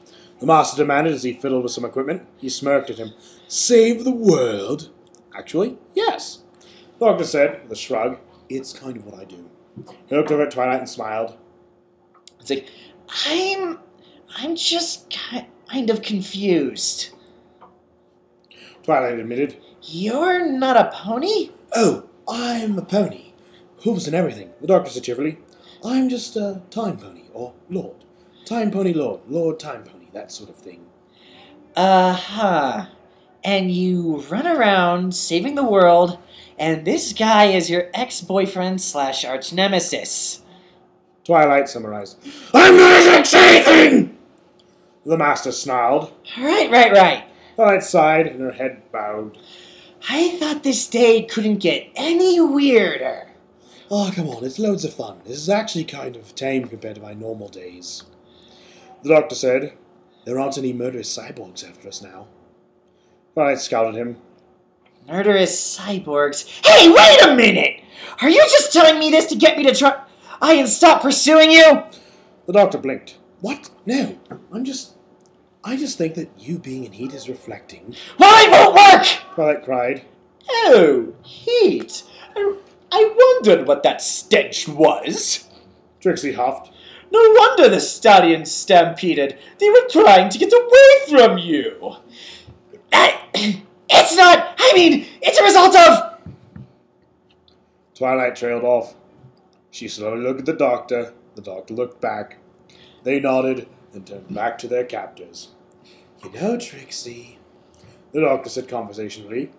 The master demanded as he fiddled with some equipment. He smirked at him. Save the world? Actually, yes. The doctor said, with a shrug. It's kind of what I do. He looked over at Twilight and smiled. It's like, I'm just kind of confused. Twilight admitted. You're not a pony? Oh, I'm a pony. Hooves and everything. The doctor said cheerfully. I'm just a time pony, or lord. Time pony lord, lord time pony, that sort of thing. Uh-huh. And you run around saving the world, and this guy is your ex-boyfriend / arch nemesis. Twilight summarized. I'm not anything! The master snarled. Right. Twilight sighed and her head bowed. I thought this day couldn't get any weirder. Oh, come on, it's loads of fun. This is actually kind of tame compared to my normal days. The doctor said. There aren't any murderous cyborgs after us now. Twilight scowled at him. Murderous cyborgs. Hey, wait a minute! Are you just telling me this to get me to try and stop pursuing you? The doctor blinked. What? No, I just think that you being in heat is reflecting. Well, it won't work! Twilight cried. Oh, heat. I wondered what that stench was. Trixie huffed. No wonder the stallions stampeded. They were trying to get away from you. It's not! I mean, it's a result of... Twilight trailed off. She slowly looked at the doctor. The doctor looked back. They nodded and turned back to their captors. You know, Trixie... the doctor said conversationally.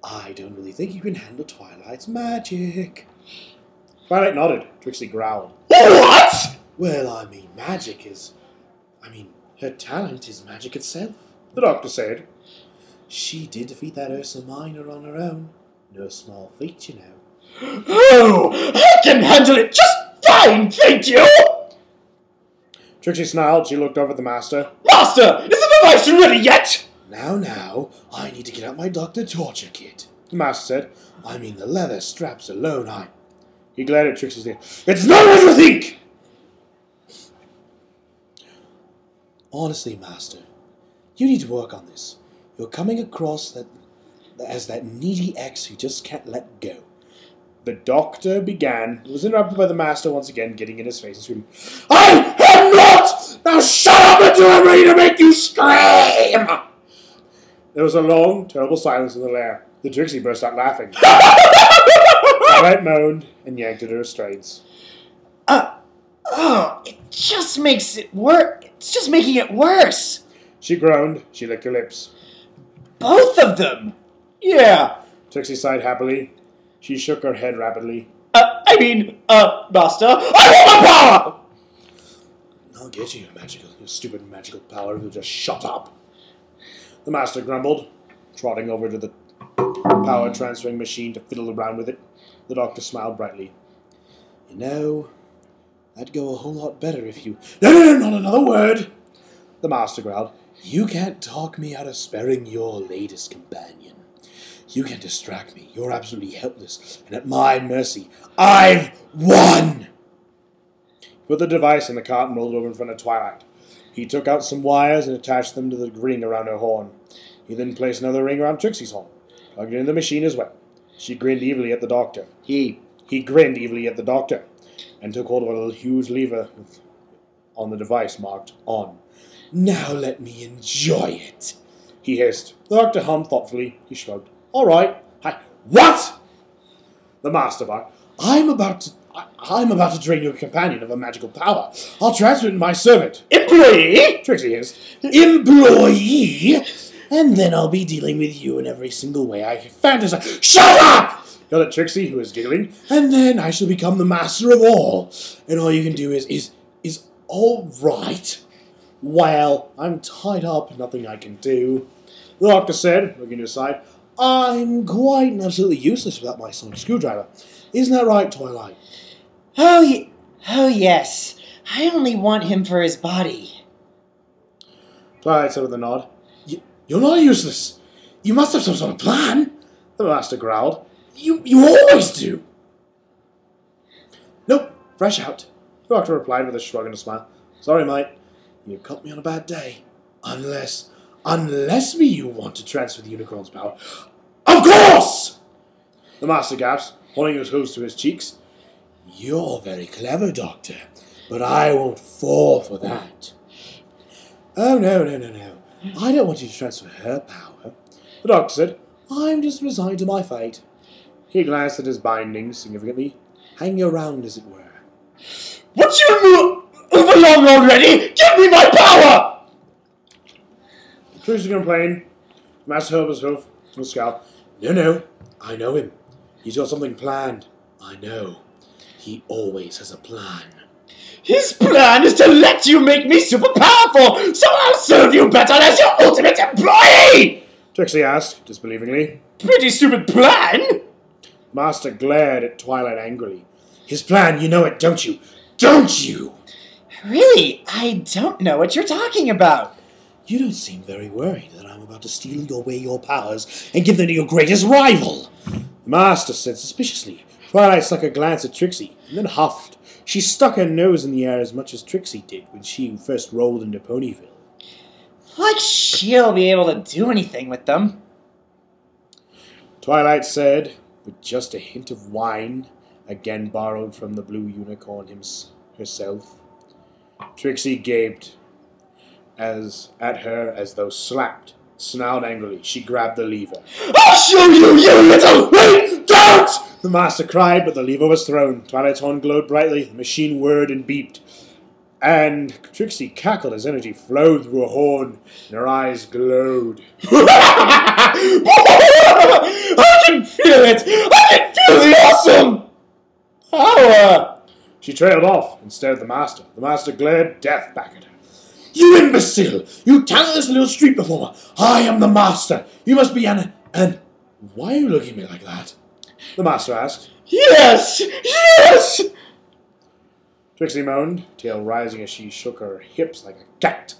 I don't really think you can handle Twilight's magic. Twilight nodded. Trixie growled. What? Well, I mean, magic is... her talent is magic itself. The doctor said. She did defeat that Ursa Minor on her own. No small feat, you know. Oh, I can handle it just fine, thank you! Trixie snarled. She looked over at the Master. Master, is the device ready yet? Now, I need to get out my Dr. Torture kit. The Master said. I mean, the leather straps alone, He glared at Trixie's ear. It's not what you think! Honestly, Master, you need to work on this. You're coming across as that needy ex who just can't let go. The doctor began. It was interrupted by the Master once again, getting in his face and screaming, I am not! Now shut up until I'm ready to make you scream! There was a long, terrible silence in the lair. The Trixie burst out laughing. Twilight moaned and yanked at her restraints. It just makes it worse. It's just making it worse. She groaned. She licked her lips. Both of them. Yeah. Trixie sighed happily. She shook her head rapidly. Master, I want my power! I'll get you, your stupid magical power. You'll just shut up. The Master grumbled, trotting over to the power transferring machine to fiddle around with it. The doctor smiled brightly. You know, that'd go a whole lot better if you... No, not another word! The Master growled. You can't talk me out of sparing your latest companion. You can't distract me. You're absolutely helpless, and at my mercy, I've won! He put the device in the cart and rolled over in front of Twilight. He took out some wires and attached them to the ring around her horn. He then placed another ring around Trixie's horn, plugged it in the machine as well. She grinned evilly at the doctor. He grinned evilly at the doctor, and took hold of a little huge lever on the device marked on. Now let me enjoy it, he hissed. The doctor hummed thoughtfully. He shrugged. All right. What? The Master barked. I'm about to drain your companion of a magical power. I'll transfer it to my servant. Employee? Trixie hissed. Employee? And then I'll be dealing with you in every single way I fantasize. Shut up! Yelled at Trixie, who was giggling. And then I shall become the master of all. And all you can do is all right. Well, I'm tied up. Nothing I can do. The doctor said, looking to his side. I'm quite and absolutely useless without my sonic screwdriver. Isn't that right, Twilight? Oh, yes. I only want him for his body. Twilight said with a nod. You're not useless. You must have some sort of plan. The Master growled. You always do. Nope, fresh out. The doctor replied with a shrug and a smile. Sorry, mate. You caught me on a bad day. Unless you want to transfer the unicorn's power. Of course! The Master gasped, holding his hooves to his cheeks. You're very clever, Doctor, but I won't fall for that. Oh, no. I don't want you to transfer her power. The doctor said. I'm just resigned to my fate. He glanced at his bindings significantly. Hanging around, as it were. Would you move along already? Give me my power! Trixie complained. Master held his hoof to his scalp. No. I know him. He's got something planned. I know. He always has a plan. His plan is to let you make me super powerful, so I'll serve you better as your ultimate employee! Trixie asked, disbelievingly. Pretty stupid plan! Master glared at Twilight angrily. His plan, you know it, don't you? Don't you? Really? I don't know what you're talking about. You don't seem very worried that I'm about to steal away your powers and give them to your greatest rival. The Master said suspiciously. Twilight stuck a glance at Trixie, and then huffed. She stuck her nose in the air as much as Trixie did when she first rolled into Ponyville. Like she'll be able to do anything with them. Twilight said, with just a hint of wine, again borrowed from the blue unicorn herself. Trixie gaped at her as though slapped, snarled angrily. She grabbed the lever. I'll show you, you little... Wait! Don't! The Master cried, but the lever was thrown. Twilight's horn glowed brightly. The machine whirred and beeped. And Trixie cackled as energy flowed through her horn, and her eyes glowed. I can feel it! I can feel the awesome power! She trailed off and stared at the master. The master glared death back at her. You imbecile! You talentless little street performer! I am the master! You must be an... Why are you looking at me like that? The master asked. Yes! Yes! Trixie moaned, tail rising as she shook her hips like a cat.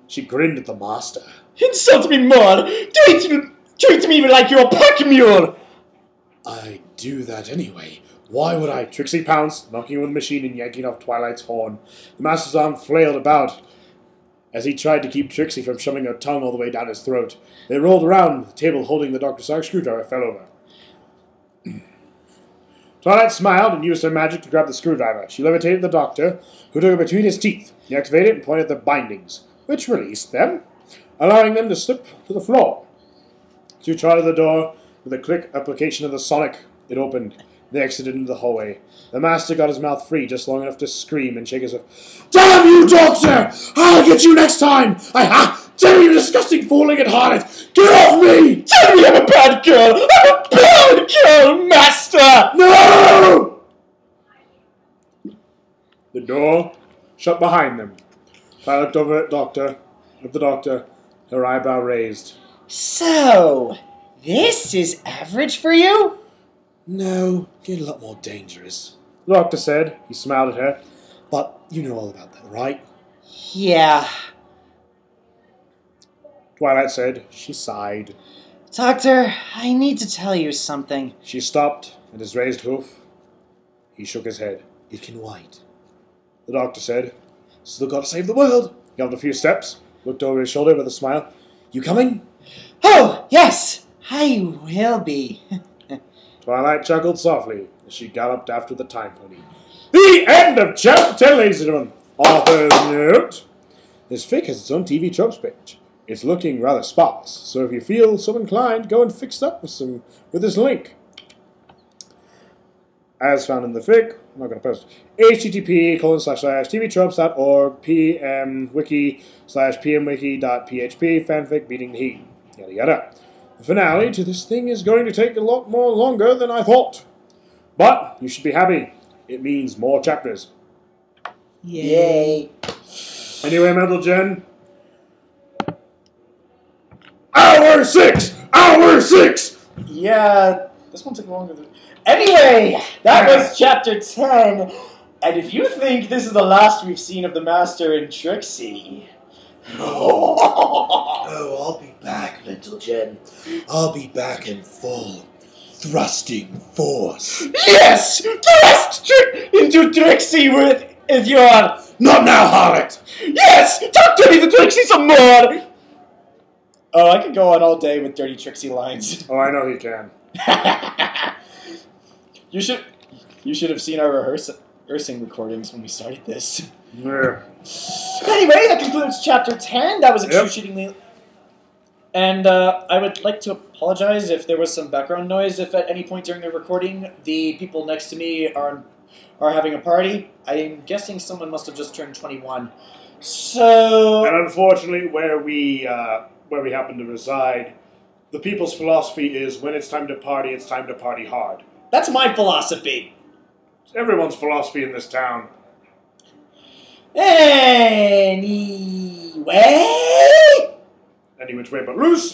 She grinned at the master. Insult me more! Treat me like you're a pack mule! I do that anyway. Why would I... Trixie pounced, knocking over the machine and yanking off Twilight's horn. The master's arm flailed about as he tried to keep Trixie from shoving her tongue all the way down his throat. They rolled around, the table holding the Dr. Sark screwdriver fell over. Twilight smiled and used her magic to grab the screwdriver. She levitated the doctor, who took it between his teeth. He activated it and pointed at the bindings, which released them, allowing them to slip to the floor. She trotted the door with a quick application of the sonic. It opened. They exited into the hallway. The master got his mouth free just long enough to scream and shake his head. Damn you, Doctor! I'll get you next time! Damn you, disgusting four-legged harlot! Get off me! Tell me I'm a bad girl! I'm a bad girl, master! No! The door shut behind them. I looked over at the doctor, her eyebrow raised. So, this is average for you? No, get a lot more dangerous. The doctor said. He smiled at her. But you know all about that, right? Yeah. Twilight said. She sighed. Doctor, I need to tell you something. She stopped at his raised hoof. He shook his head. It can wait. The doctor said. Still gotta save the world. He got a few steps, looked over his shoulder with a smile. You coming? Oh, yes, I will be. Twilight chuckled softly as she galloped after the time pony. The end of chapter 10, ladies and gentlemen. Author's note. This fic has its own TV tropes page. It's looking rather sparse, so if you feel so inclined, go and fix it up with this link. As found in the fic, I'm not going to post it. http://tvtropes.org pmwiki/pmwiki.php fanfic beating the heat. Yada yada. The finale to this thing is going to take a lot more longer than I thought. But you should be happy. It means more chapters. Yay. Anyway, Mental Gen. Hour 6! Hour 6! Yeah, this one took longer than... Anyway, that was chapter 10. And if you think this is the last we've seen of the Master and Trixie... Oh, I'll be back, Mental Gen. I'll be back in full thrusting force. Yes! Thrust into Trixie with your... Not now, harlot! Yes! Talk dirty to Trixie some more! Oh, I could go on all day with dirty Trixie lines. Oh, I know he can. You should have seen our rehearsing recordings when we started this. Yeah. Anyway, that concludes chapter 10. That was excruciatingly... And I would like to apologize if there was some background noise. If at any point during the recording the people next to me are having a party, I'm guessing someone must have just turned 21. So... And unfortunately, where we happen to reside, the people's philosophy is when it's time to party hard. That's my philosophy. It's everyone's philosophy in this town. Anyway... Any which way but loose.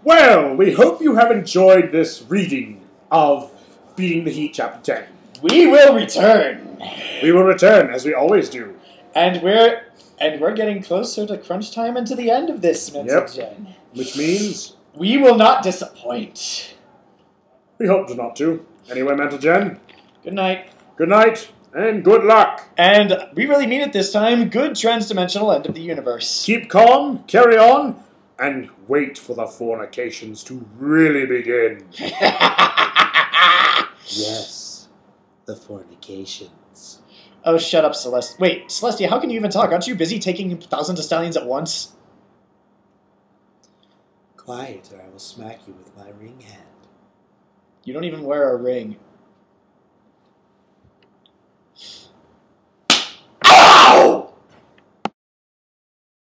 Well, we hope you have enjoyed this reading of Beating the Heat, Chapter 10. We will return. We will return, as we always do. And we're getting closer to crunch time and to the end of this Mental Gen. Which means... we will not disappoint. We hope not to. Anyway, Mental Gen. Good night. Good night, and good luck. And we really mean it this time. Good transdimensional end of the universe. Keep calm, carry on, and wait for the fornications to really begin. Yes, the fornications. Oh, shut up, Celestia. Wait, Celestia, how can you even talk? Aren't you busy taking thousands of stallions at once? Quiet, or I will smack you with my ring hand. You don't even wear a ring.